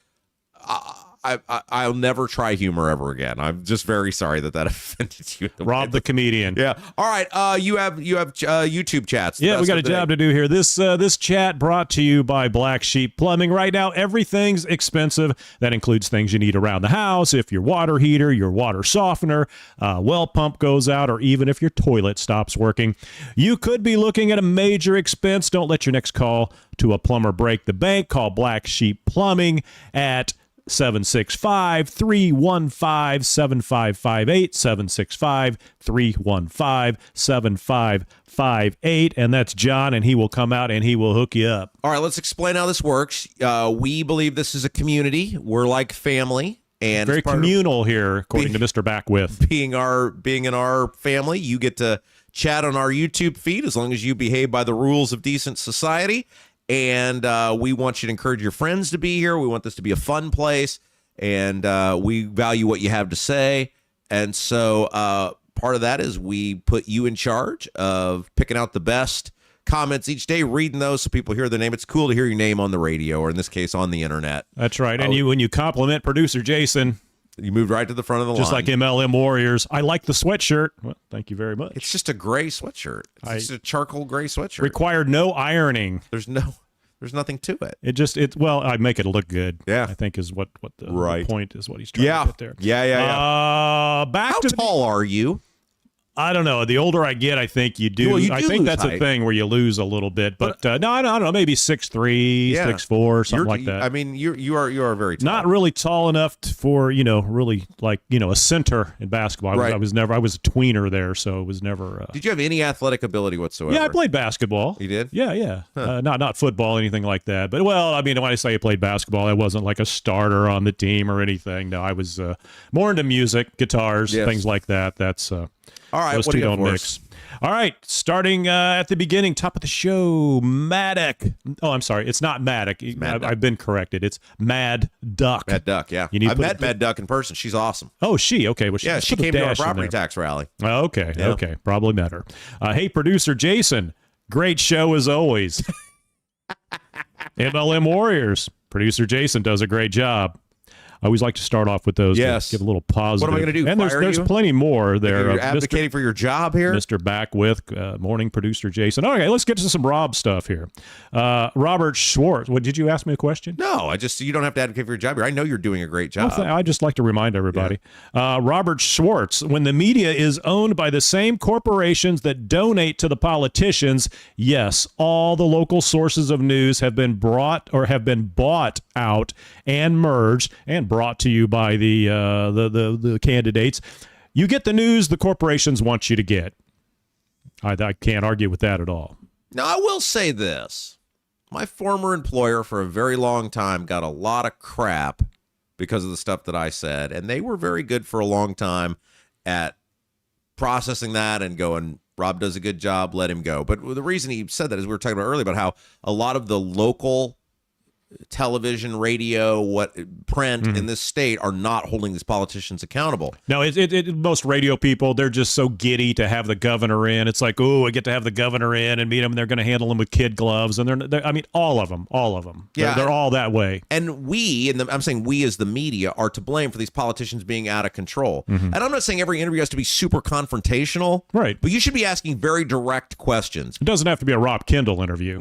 I'll never try humor ever again. I'm just very sorry that offended you. Rob the comedian. Yeah. All right. You have YouTube chats. Yeah, we got a job to do here. This chat brought to you by Black Sheep Plumbing. Right now, everything's expensive. That includes things you need around the house. If your water heater, your water softener, well pump goes out, or even if your toilet stops working, you could be looking at a major expense. Don't let your next call to a plumber break the bank. Call Black Sheep Plumbing at 765-315-7558, 765-315-7558, and that's John, and he will come out and he will hook you up. All right, let's explain how this works. We believe this is a community. We're like family. And very communal here, according to Mr. Backwith. Being in our family, you get to chat on our YouTube feed as long as you behave by the rules of decent society. And we want you to encourage your friends to be here. We want this to be a fun place, and we value what you have to say. And so part of that is we put you in charge of picking out the best comments each day, reading those so people hear the name. It's cool to hear your name on the radio, or in this case, on the internet. That's right. And when you compliment producer Jason, you moved right to the front of the line. Just like MLM Warriors. I like the sweatshirt. Well, thank you very much. It's just a gray sweatshirt. It's just a charcoal gray sweatshirt. Required no ironing. There's nothing to it. Well, I make it look good. Yeah. I think is what the point is, what he's trying to get there. Yeah. How tall are you? I don't know. The older I get, I think you do. Well, I think that's height. a thing where you lose a little bit. But no, I don't know. Maybe 6'3", 6'4", something like that. I mean, you are very tall. Not really tall enough for really like a center in basketball. I was a tweener there, so it was never. Did you have any athletic ability whatsoever? Yeah, I played basketball. You did? Yeah. Huh. Not football, anything like that. But when I say I played basketball, I wasn't like a starter on the team or anything. No, I was more into music, guitars, things like that. That's. All right, those two don't mix. All right, starting at the beginning, top of the show, Maddock. Oh, I'm sorry, it's not Maddock. I've been corrected. It's Mad Duck. Mad Duck, yeah. I've met Mad Duck in person. She's awesome. Oh, she? Okay. Well, she came to our property tax rally. Oh, okay, yeah. Okay. Probably met her. Hey, producer Jason, great show as always. MLM Warriors. Producer Jason does a great job. I always like to start off with those. Yes. Give a little positive. What am I going to do? And there's plenty more there. You're advocating for your job here? Mr. Backwith, morning producer Jason. Okay, let's get to some Rob stuff here. Robert Schwartz. Did you ask me a question? No, you don't have to advocate for your job here. I know you're doing a great job. Well, I just like to remind everybody. Yeah. Robert Schwartz, when the media is owned by the same corporations that donate to the politicians, yes, all the local sources of news have been bought out and merged and brought to you by the candidates. You get the news the corporations want you to get. I can't argue with that at all. Now, I will say this. My former employer for a very long time got a lot of crap because of the stuff that I said, and they were very good for a long time at processing that and going, Rob does a good job, let him go. But the reason he said that is we were talking about earlier about how a lot of the local television, radio, print in this state are not holding these politicians accountable. No, most radio people, they're just so giddy to have the governor in. It's like, I get to have the governor in and meet him, and they're going to handle him with kid gloves. And all of them. Yeah, they're all that way. And I'm saying we as the media are to blame for these politicians being out of control. Mm-hmm. And I'm not saying every interview has to be super confrontational. Right. But you should be asking very direct questions. It doesn't have to be a Rob Kendall interview.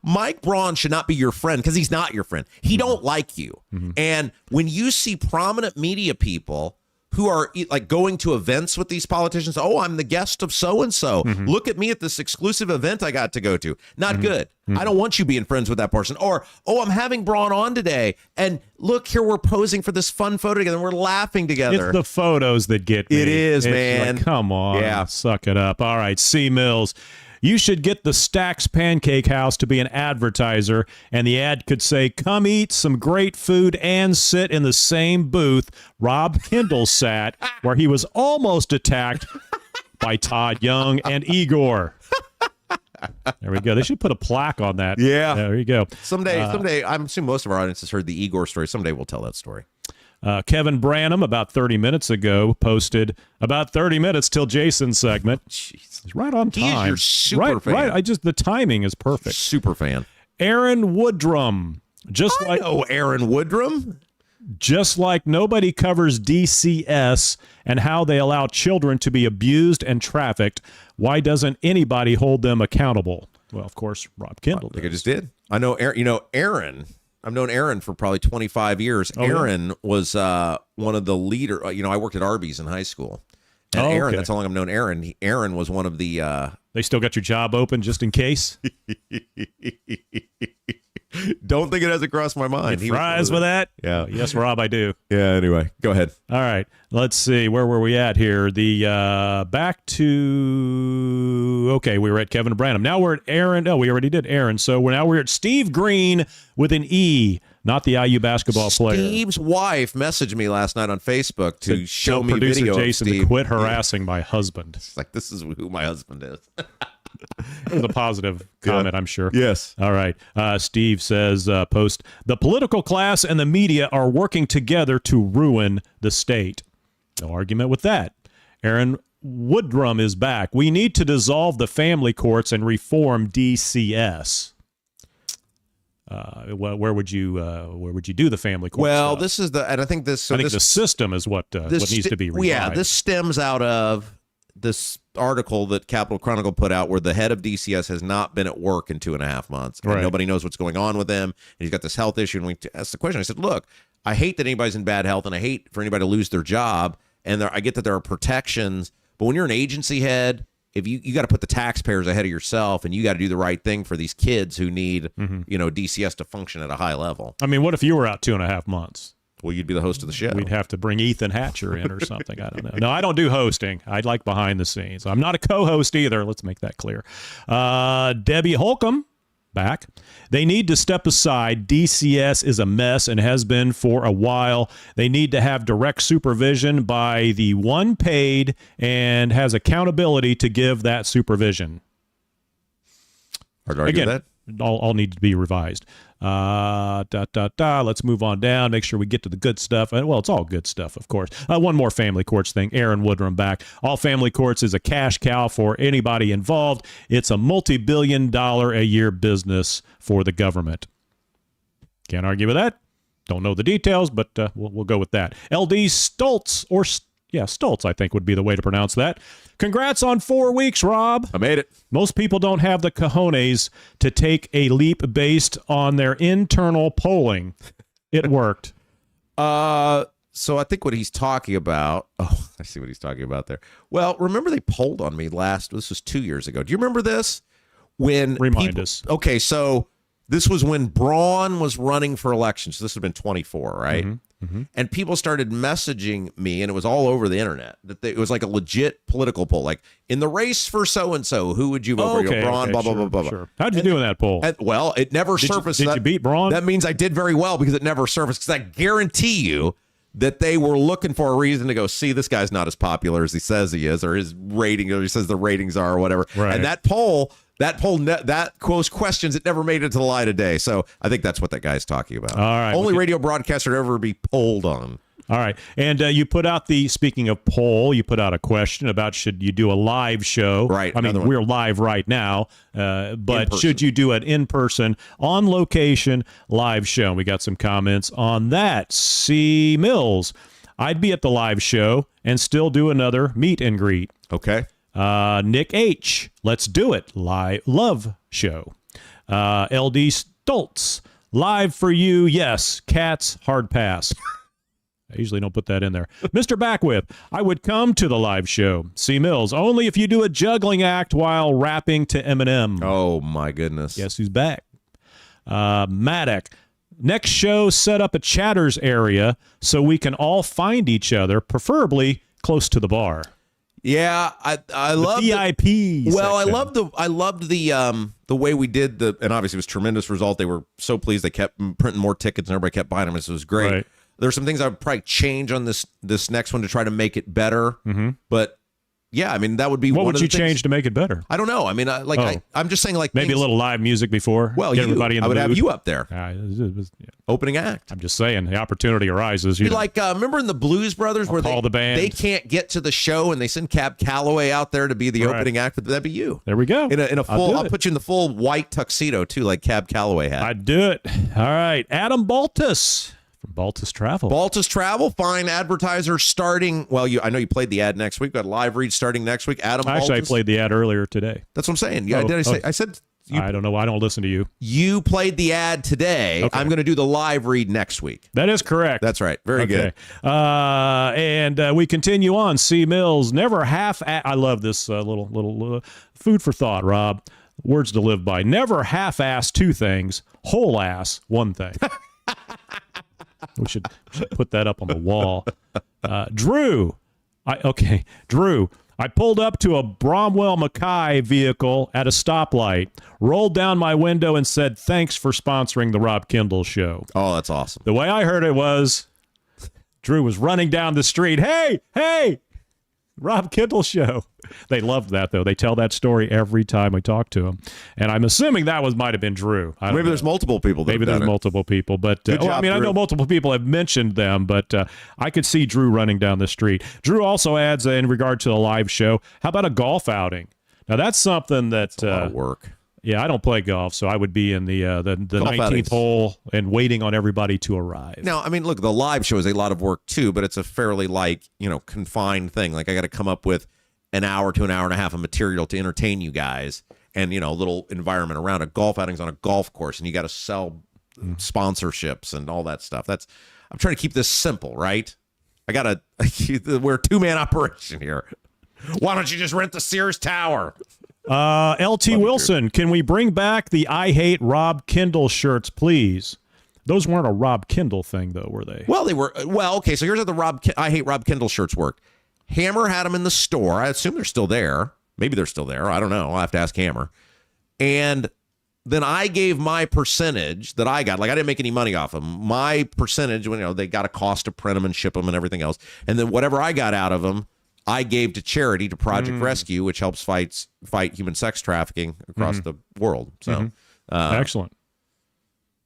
Mike Braun should not be your friend because he's not your friend. He don't like you. Mm-hmm. And when you see prominent media people who are like going to events with these politicians, I'm the guest of so-and-so. Mm-hmm. Look at me at this exclusive event I got to go to. Not good. Mm-hmm. I don't want you being friends with that person. Or, I'm having Braun on today. And look, here we're posing for this fun photo together and we're laughing together. It's the photos that get me. It is, man. Like, come on. Yeah. Suck it up. All right, C. Mills. You should get the Stacks Pancake House to be an advertiser, and the ad could say, come eat some great food and sit in the same booth Rob Kendall sat, where he was almost attacked by Todd Young and Igor. There we go. They should put a plaque on that. Yeah. There you go. Someday, I'm assuming most of our audience has heard the Igor story. Someday we'll tell that story. Kevin Branham, about 30 minutes ago, posted about 30 minutes till Jason's segment. Jeez. He's right on time. He is your super fan. Right. The timing is perfect. Super fan. Aaron Woodrum. I know Aaron Woodrum. Just like nobody covers DCS and how they allow children to be abused and trafficked, why doesn't anybody hold them accountable? Well, of course, Rob Kendall I think I just did. I know Aaron. I've known Aaron for probably 25 years. Aaron was one of the leader. I worked at Arby's in high school. And Aaron, that's how long I've known Aaron. Aaron was one of the... They still got your job open just in case? Don't think it hasn't crossed my mind. He fries with that? Yeah. Yes, Rob, I do. Yeah, anyway, go ahead. All right. Let's see. Where were we at here? Back to... Okay, we were at Kevin Branham. Now we're at Aaron. Oh, we already did Aaron. So we're at Steve Green with an E, not the IU basketball player. Steve's wife messaged me last night on Facebook to show me producer video Jason of Steve. To quit harassing my husband. It's like, this is who my husband is. It was a positive comment, I'm sure. Yes. All right. Steve says, post, the political class and the media are working together to ruin the state. No argument with that. Aaron Woodrum is back. We need to dissolve the family courts and reform DCS. Where would you do the family court? Well, stuff? This is and I think this. I think the system is what needs to be revived. Yeah, this stems out of this article that Capital Chronicle put out where the head of DCS has not been at work in 2.5 months. And nobody knows what's going on with him. And he's got this health issue. And we asked the question. I said, look, I hate that anybody's in bad health, and I hate for anybody to lose their job. And I get that there are protections. But when you're an agency head, if you got to put the taxpayers ahead of yourself, and you got to do the right thing for these kids who need, DCS to function at a high level. I mean, what if you were out 2.5 months? Well, you'd be the host of the show. We'd have to bring Ethan Hatcher in or something. I don't know. No, I don't do hosting. I'd like behind the scenes. I'm not a co-host either. Let's make that clear. Debbie Holcomb, back. They need to step aside. DCS is a mess and has been for a while. They need to have direct supervision by the one paid and has accountability to give that supervision. Hard to argue that. All need to be revised. Let's move on down. Make sure we get to the good stuff. Well, it's all good stuff, of course. One more family courts thing. Aaron Woodrum back. All family courts is a cash cow for anybody involved. It's a multi-billion-dollar a year business for the government. Can't argue with that. Don't know the details, but we'll go with that. LD Stoltz, Stoltz, I think would be the way to pronounce that. Congrats on 4 weeks, Rob. I made it. Most people don't have the cojones to take a leap based on their internal polling. It worked. So I think what he's talking about. Oh, I see what he's talking about there. Well, remember they polled on me this was 2 years ago. Do you remember this? Remind us. Okay, so this was when Braun was running for election. So this would have been 24, right? Mm-hmm. And people started messaging me, and it was all over the internet, that it was like a legit political poll. Like, in the race for so-and-so, who would you vote for? Braun, blah, blah, blah. Sure. How'd you do in that poll? Well, it never surfaced. Did you beat Braun? That means I did very well because it never surfaced. Because I guarantee you that they were looking for a reason to go, see, this guy's not as popular as he says he is, or his rating, or he says the ratings are, or whatever. Right. And that those questions, it never made it to the light of day. So I think that's what that guy's talking about. All right. Only radio broadcaster to ever be polled on. All right. And you put out speaking of poll, you put out a question about should you do a live show? Right. I mean, we're live right now, but should you do an in-person, on-location live show? We got some comments on that. C. Mills, I'd be at the live show and still do another meet and greet. Okay. Nick H., let's do it. Love show. LD Stoltz, live for you. Yes. Cats, hard pass. I usually don't put that in there. Mr. Backwhip, I would come to the live show. C. Mills, only if you do a juggling act while rapping to Eminem. Oh, my goodness. Guess who's back? Maddock, next show, set up a chatters area so we can all find each other, preferably close to the bar. Yeah, I love the VIP. Well, section. I loved the way we did and obviously it was a tremendous result. They were so pleased. They kept printing more tickets and everybody kept buying them. So it was great. Right. There's some things I would probably change on this next one to try to make it better. Mm-hmm. But yeah, I mean, that would be What one would of you the things. change to make it better? I don't know. I mean, I'm just saying, like, maybe things, a little live music before. Well, get everybody in the I would mood. have you up there, opening act. I'm just saying, the opportunity arises. You know. Like, remember in the Blues Brothers where call the band. they can't get to the show and they send Cab Calloway out there to be the opening act, but that'd be you. There we go. In a full, I'll put you in the full white tuxedo too, like Cab Calloway had. I'd do it. All right, Adam Baltus from Baltus Travel. Baltus Travel, fine advertiser starting. Well, I know you played the ad next week. Got a live read starting next week. Adam Baltus. Actually, I played the ad earlier today. That's what I'm saying. Yeah, I said. I don't know. I don't listen to you. You played the ad today. Okay. I'm going to do the live read next week. That is correct. That's right. Very good. And we continue on. C. Mills, never half. I love this little food for thought, Rob. Words to live by. Never half-ass two things. Whole ass one thing. We should put that up on the wall. Drew. I pulled up to a Bromwell Mackay vehicle at a stoplight, rolled down my window, and said, "Thanks for sponsoring the Rob Kendall Show." Oh, that's awesome. The way I heard it was Drew was running down the street. Hey, Rob Kendall Show. They loved that, though. They tell that story every time we talk to him. And I'm assuming that might have been Drew. Maybe there's multiple people. Maybe there's multiple people. But Good job, I Drew. know multiple people have mentioned them, but I could see Drew running down the street. Drew also adds in regard to the live show, how about a golf outing? Now, that's something that... a lot of work. Yeah, I don't play golf, so I would be in the 19th outings. hole and waiting on everybody to arrive. Now, I mean, look, the live show is a lot of work too, but it's a fairly confined thing. Like I got to come up with an hour to an hour and a half of material to entertain you guys, and a little environment around it. Golf outings on a golf course, and you got to sell sponsorships and all that stuff. I'm trying to keep this simple, right? We're a 2-man operation here. Why don't you just rent the Sears Tower? LT Wilson, can we bring back the I Hate Rob Kendall shirts, please? Those weren't a Rob Kendall thing, though, were they? Well, they were. Well, okay, so here's how the I Hate Rob Kendall shirts work. Hammer had them in the store. I assume they're still there. Maybe they're still there. I don't know. I'll have to ask Hammer. And then I gave my percentage that I got. Like, I didn't make any money off them. My percentage, when they got a cost to print them and ship them and everything else. And then whatever I got out of them, I gave to charity, to Project Rescue, which helps fight human sex trafficking across the world. So, excellent.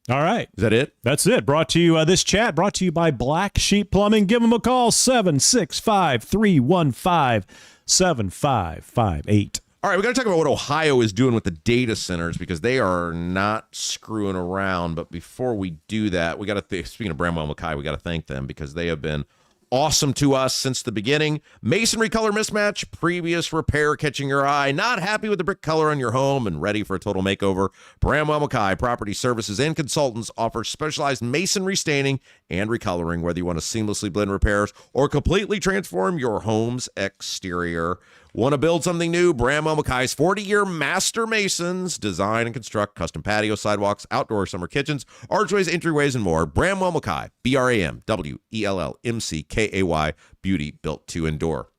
All right. Is that it? That's it. Brought to you, this chat brought to you by Black Sheep Plumbing. Give them a call, 765-315-7558. All right, we got to talk about what Ohio is doing with the data centers, because they are not screwing around. But before we do that, we got to, speaking of Bramwell Mackay, we got to thank them because they have been awesome to us since the beginning. Masonry color mismatch, previous repair catching your eye, not happy with the brick color on your home and ready for a total makeover. Bramwell Mackay Property Services and Consultants offer specialized masonry staining and recoloring, whether you want to seamlessly blend repairs or completely transform your home's exterior. Want to build something new? Bramwell Mackay's 40-year master masons design and construct custom patios, sidewalks, outdoor summer kitchens, archways, entryways, and more. Bramwell Mackay, BRAMWELLMCKAY, beauty built to endure.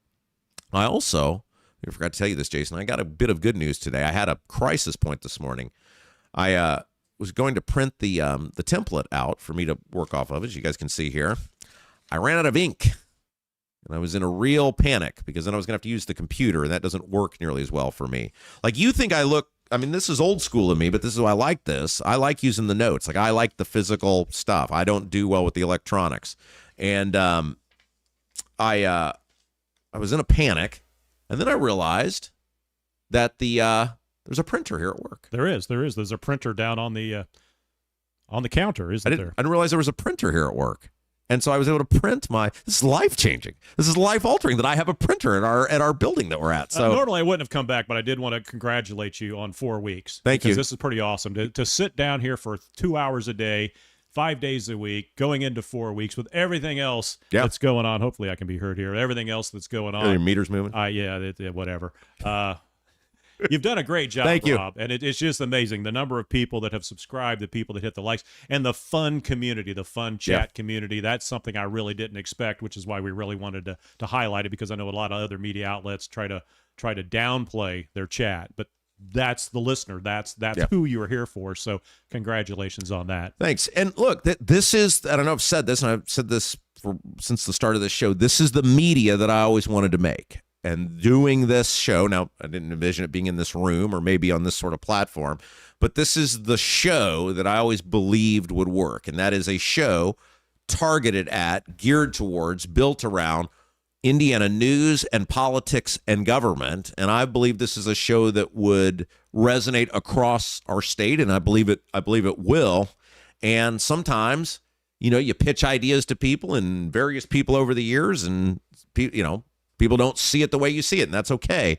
I forgot to tell you this, Jason. I got a bit of good news today. I had a crisis point this morning. I was going to print the template out for me to work off of, as you guys can see here. I ran out of ink. And I was in a real panic because then I was going to have to use the computer, and that doesn't work nearly as well for me. Like, you think this is old school of me, but this is why I like this. I like using the notes. Like, I like the physical stuff. I don't do well with the electronics. And I was in a panic, and then I realized that there's a printer here at work. There is. There's a printer down on the counter, isn't there? I didn't realize there was a printer here at work. And so I was able to print this is life-changing. This is life-altering that I have a printer at our building that we're at. So normally I wouldn't have come back, but I did want to congratulate you on 4 weeks. Thank you. Because this is pretty awesome. To sit down here for 2 hours a day, 5 days a week, going into 4 weeks with everything else that's going on. Hopefully I can be heard here. Everything else that's going on. Your meter's moving? Whatever. You've done a great job, Thank you. Rob, and it's just amazing the number of people that have subscribed, the people that hit the likes, and the fun community, the fun chat community. That's something I really didn't expect, which is why we really wanted to highlight it, because I know a lot of other media outlets try to downplay their chat, but that's the listener. That's who you are here for. So congratulations on that. Thanks. And look, this is, I don't know if I've said this, and I've said this since the start of this show, this is the media that I always wanted to make. and doing this show. Now, I didn't envision it being in this room or maybe on this sort of platform, but this is the show that I always believed would work. And that is a show targeted at, geared towards, built around Indiana news and politics and government. And I believe this is a show that would resonate across our state, and I believe it will. And sometimes, you pitch ideas to people and various people over the years, and people don't see it the way you see it, and that's okay.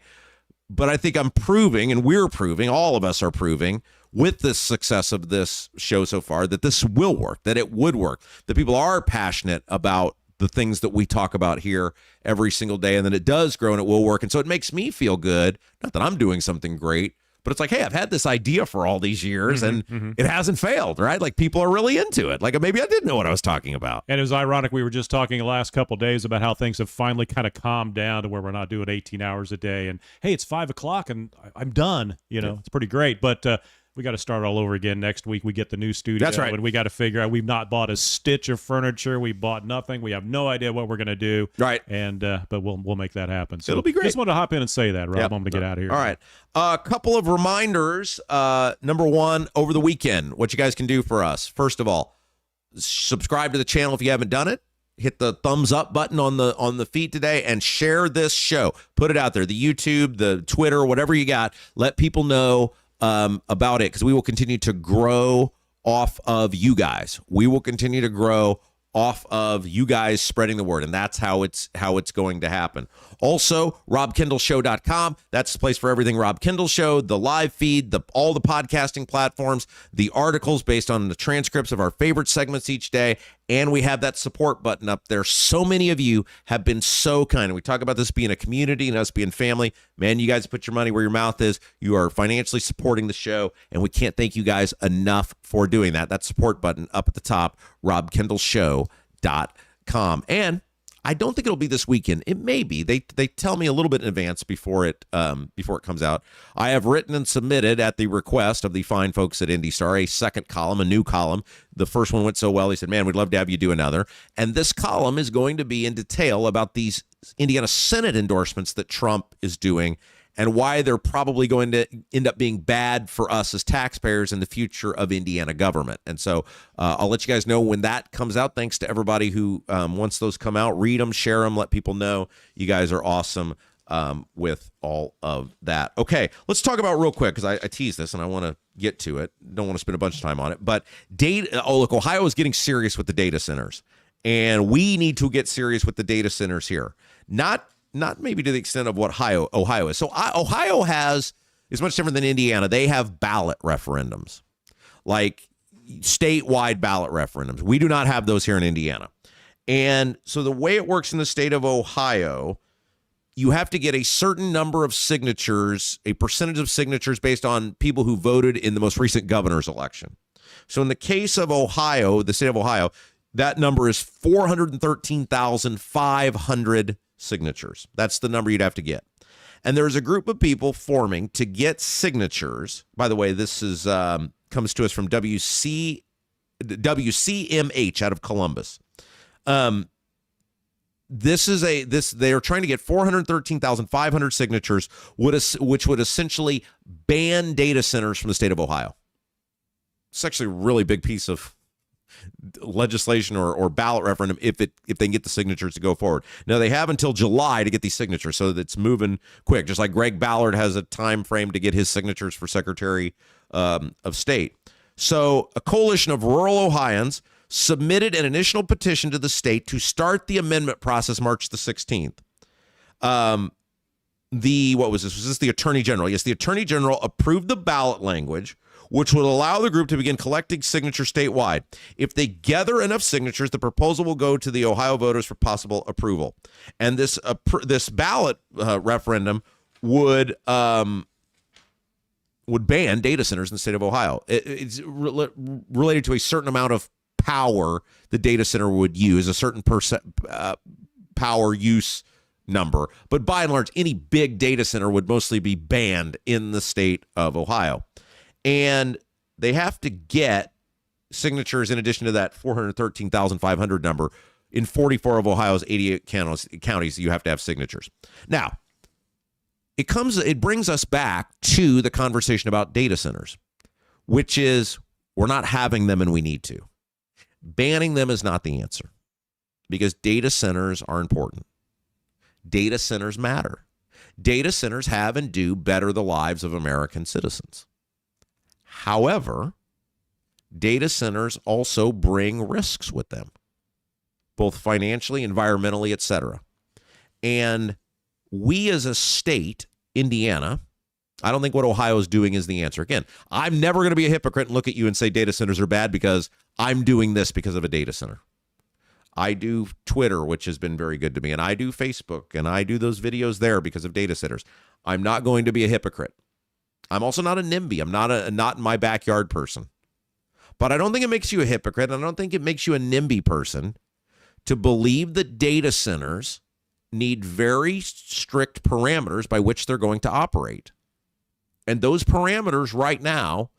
But I think I'm proving, and we're proving, all of us are proving, with the success of this show so far, that this will work, that it would work, that people are passionate about the things that we talk about here every single day, and that it does grow and it will work. And so it makes me feel good, not that I'm doing something great, but it's like, hey, I've had this idea for all these years and it hasn't failed, right? Like, people are really into it. Like, maybe I didn't know what I was talking about. And it was ironic. We were just talking the last couple of days about how things have finally kind of calmed down to where we're not doing 18 hours a day. And hey, it's 5 o'clock and I'm done. It's pretty great. But we got to start all over again next week. We get the new studio. That's right. And we got to figure out, we've not bought a stitch of furniture. We bought nothing. We have no idea what we're going to do. Right. And but we'll make that happen. So it'll be great. Just wanted to hop in and say that, Rob. Yep. I'm going to get out of here. All right. A couple of reminders. Number one, over the weekend, what you guys can do for us. First of all, subscribe to the channel if you haven't done it. Hit the thumbs up button on the feed today and share this show. Put it out there. The YouTube, the Twitter, whatever you got. Let people know about it, because we will continue to grow off of you guys. We will continue to grow off of you guys spreading the word, and that's how it's going to happen. Also, robkendallshow.com. That's the place for everything Rob Kendall Show, the live feed, all the podcasting platforms, the articles based on the transcripts of our favorite segments each day, and we have that support button up there. So many of you have been so kind. We talk about this being a community and us being family. Man, you guys put your money where your mouth is. You are financially supporting the show, and we can't thank you guys enough for doing that. That support button up at the top, robkendallshow.com. And I don't think it'll be this weekend. It may be. They tell me a little bit in advance before it comes out. I have written and submitted, at the request of the fine folks at Indy Star, a second column, a new column. The first one went so well, he said, man, we'd love to have you do another. And this column is going to be in detail about these Indiana Senate endorsements that Trump is doing, and why they're probably going to end up being bad for us as taxpayers in the future of Indiana government. And so I'll let you guys know when that comes out. Thanks to everybody who, once those come out, read them, share them, let people know. You guys are awesome with all of that. Okay, let's talk about real quick, because I teased this and I want to get to it. Don't want to spend a bunch of time on it. But look, Ohio is getting serious with the data centers, and we need to get serious with the data centers here. Not maybe to the extent of what Ohio is. So Ohio is much different than Indiana. They have ballot referendums, like statewide ballot referendums. We do not have those here in Indiana. And so the way it works in the state of Ohio, you have to get a certain number of signatures, a percentage of signatures based on people who voted in the most recent governor's election. So in the case of Ohio, the state of Ohio, that number is 413,500 signatures. That's the number you'd have to get. And there's a group of people forming to get signatures. By the way, this is comes to us from WCMH out of Columbus. They are trying to get 413,500 signatures, which would essentially ban data centers from the state of Ohio. It's actually a really big piece of legislation or ballot referendum if they can get the signatures to go forward. Now, they have until July to get these signatures, so that it's moving quick, just like Greg Ballard has a time frame to get his signatures for Secretary of State. So a coalition of rural Ohioans submitted an initial petition to the state to start the amendment process March the 16th. What was this? Was this the Attorney General? Yes, the Attorney General approved the ballot language, which would allow the group to begin collecting signatures statewide. If they gather enough signatures, the proposal will go to the Ohio voters for possible approval. And this ballot referendum would ban data centers in the state of Ohio. It's related to a certain amount of power the data center would use, a certain power use number. But by and large, any big data center would mostly be banned in the state of Ohio. And they have to get signatures in addition to that 413,500 number in 44 of Ohio's 88 counties. You have to have signatures. Now, it brings us back to the conversation about data centers, which is we're not having them and we need to. Banning them is not the answer because data centers are important. Data centers matter. Data centers have and do better the lives of American citizens. However, data centers also bring risks with them, both financially, environmentally, etc. And we as a state, Indiana, I don't think what Ohio is doing is the answer. Again, I'm never going to be a hypocrite and look at you and say data centers are bad because I'm doing this because of a data center. I do Twitter, which has been very good to me, and I do Facebook, and I do those videos there because of data centers. I'm not going to be a hypocrite. I'm also not a NIMBY. I'm not in my backyard person. But I don't think it makes you a hypocrite, and I don't think it makes you a NIMBY person to believe that data centers need very strict parameters by which they're going to operate. And those parameters right now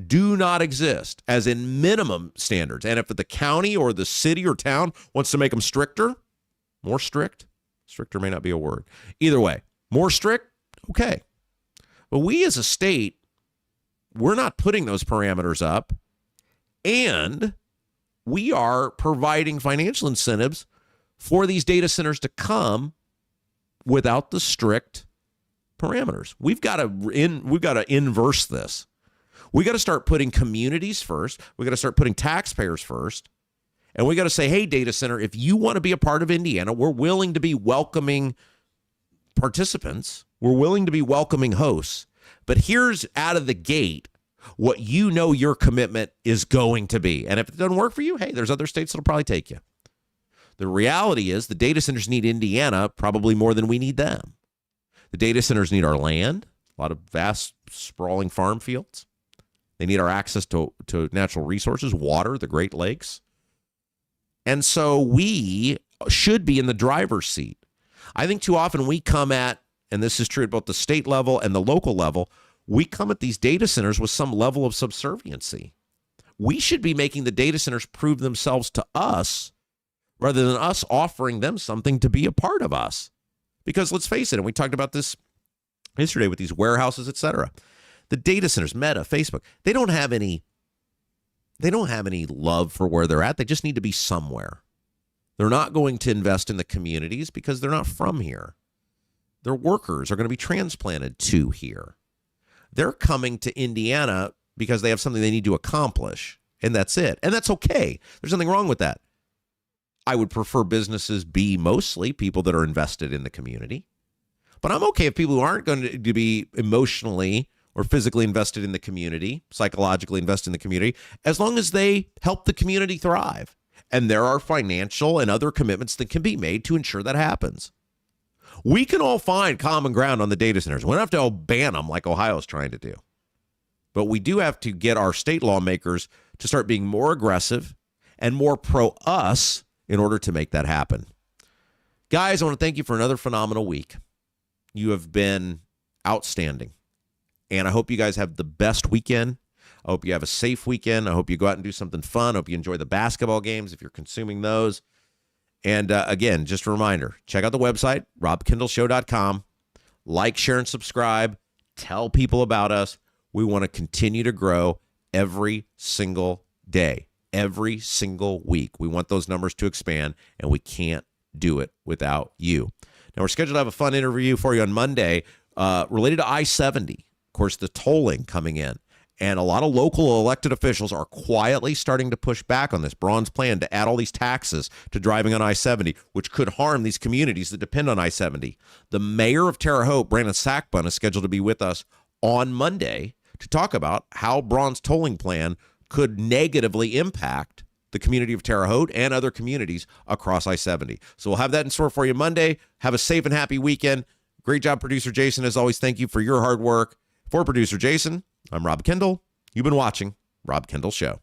do not exist as in minimum standards. And if the county or the city or town wants to make them stricter, more strict, stricter may not be a word. Either way, more strict, okay. But we as a state, we're not putting those parameters up, and we are providing financial incentives for these data centers to come without the strict parameters. We've got to inverse this. We got to start putting communities first. We got to start putting taxpayers first. And we got to say, hey, data center, if you want to be a part of Indiana, we're willing to be welcoming participants. We're willing to be welcoming hosts. But here's out of the gate what you know your commitment is going to be. And if it doesn't work for you, hey, there's other states that'll probably take you. The reality is the data centers need Indiana probably more than we need them. The data centers need our land, a lot of vast, sprawling farm fields. They need our access to natural resources, water, the Great Lakes. And so we should be in the driver's seat. I think too often we come at, and this is true at both the state level and the local level, we come at these data centers with some level of subserviency. We should be making the data centers prove themselves to us rather than us offering them something to be a part of us. Because let's face it, and we talked about this yesterday with these warehouses, et cetera. The data centers, Meta, Facebook, they don't have any love for where they're at. They just need to be somewhere. They're not going to invest in the communities because they're not from here. Their workers are going to be transplanted to here. They're coming to Indiana because they have something they need to accomplish, and that's it. And that's okay. There's nothing wrong with that. I would prefer businesses be mostly people that are invested in the community. But I'm okay if people who aren't going to be emotionally or physically invested in the community, psychologically invested in the community, as long as they help the community thrive. And there are financial and other commitments that can be made to ensure that happens. We can all find common ground on the data centers. We don't have to all ban them like Ohio's trying to do. But we do have to get our state lawmakers to start being more aggressive and more pro-us in order to make that happen. Guys, I want to thank you for another phenomenal week. You have been outstanding. And I hope you guys have the best weekend. I hope you have a safe weekend. I hope you go out and do something fun. I hope you enjoy the basketball games if you're consuming those. And again, just a reminder, check out the website, robkendallshow.com. Like, share, and subscribe. Tell people about us. We want to continue to grow every single day, every single week. We want those numbers to expand, and we can't do it without you. Now, we're scheduled to have a fun interview for you on Monday related to I-70. Of course, the tolling coming in. And a lot of local elected officials are quietly starting to push back on this. Braun's plan to add all these taxes to driving on I-70, which could harm these communities that depend on I-70. The mayor of Terre Haute, Brandon Sackbun, is scheduled to be with us on Monday to talk about how Braun's tolling plan could negatively impact the community of Terre Haute and other communities across I-70. So we'll have that in store for you Monday. Have a safe and happy weekend. Great job, producer Jason. As always, thank you for your hard work. For producer Jason, I'm Rob Kendall. You've been watching Rob Kendall Show.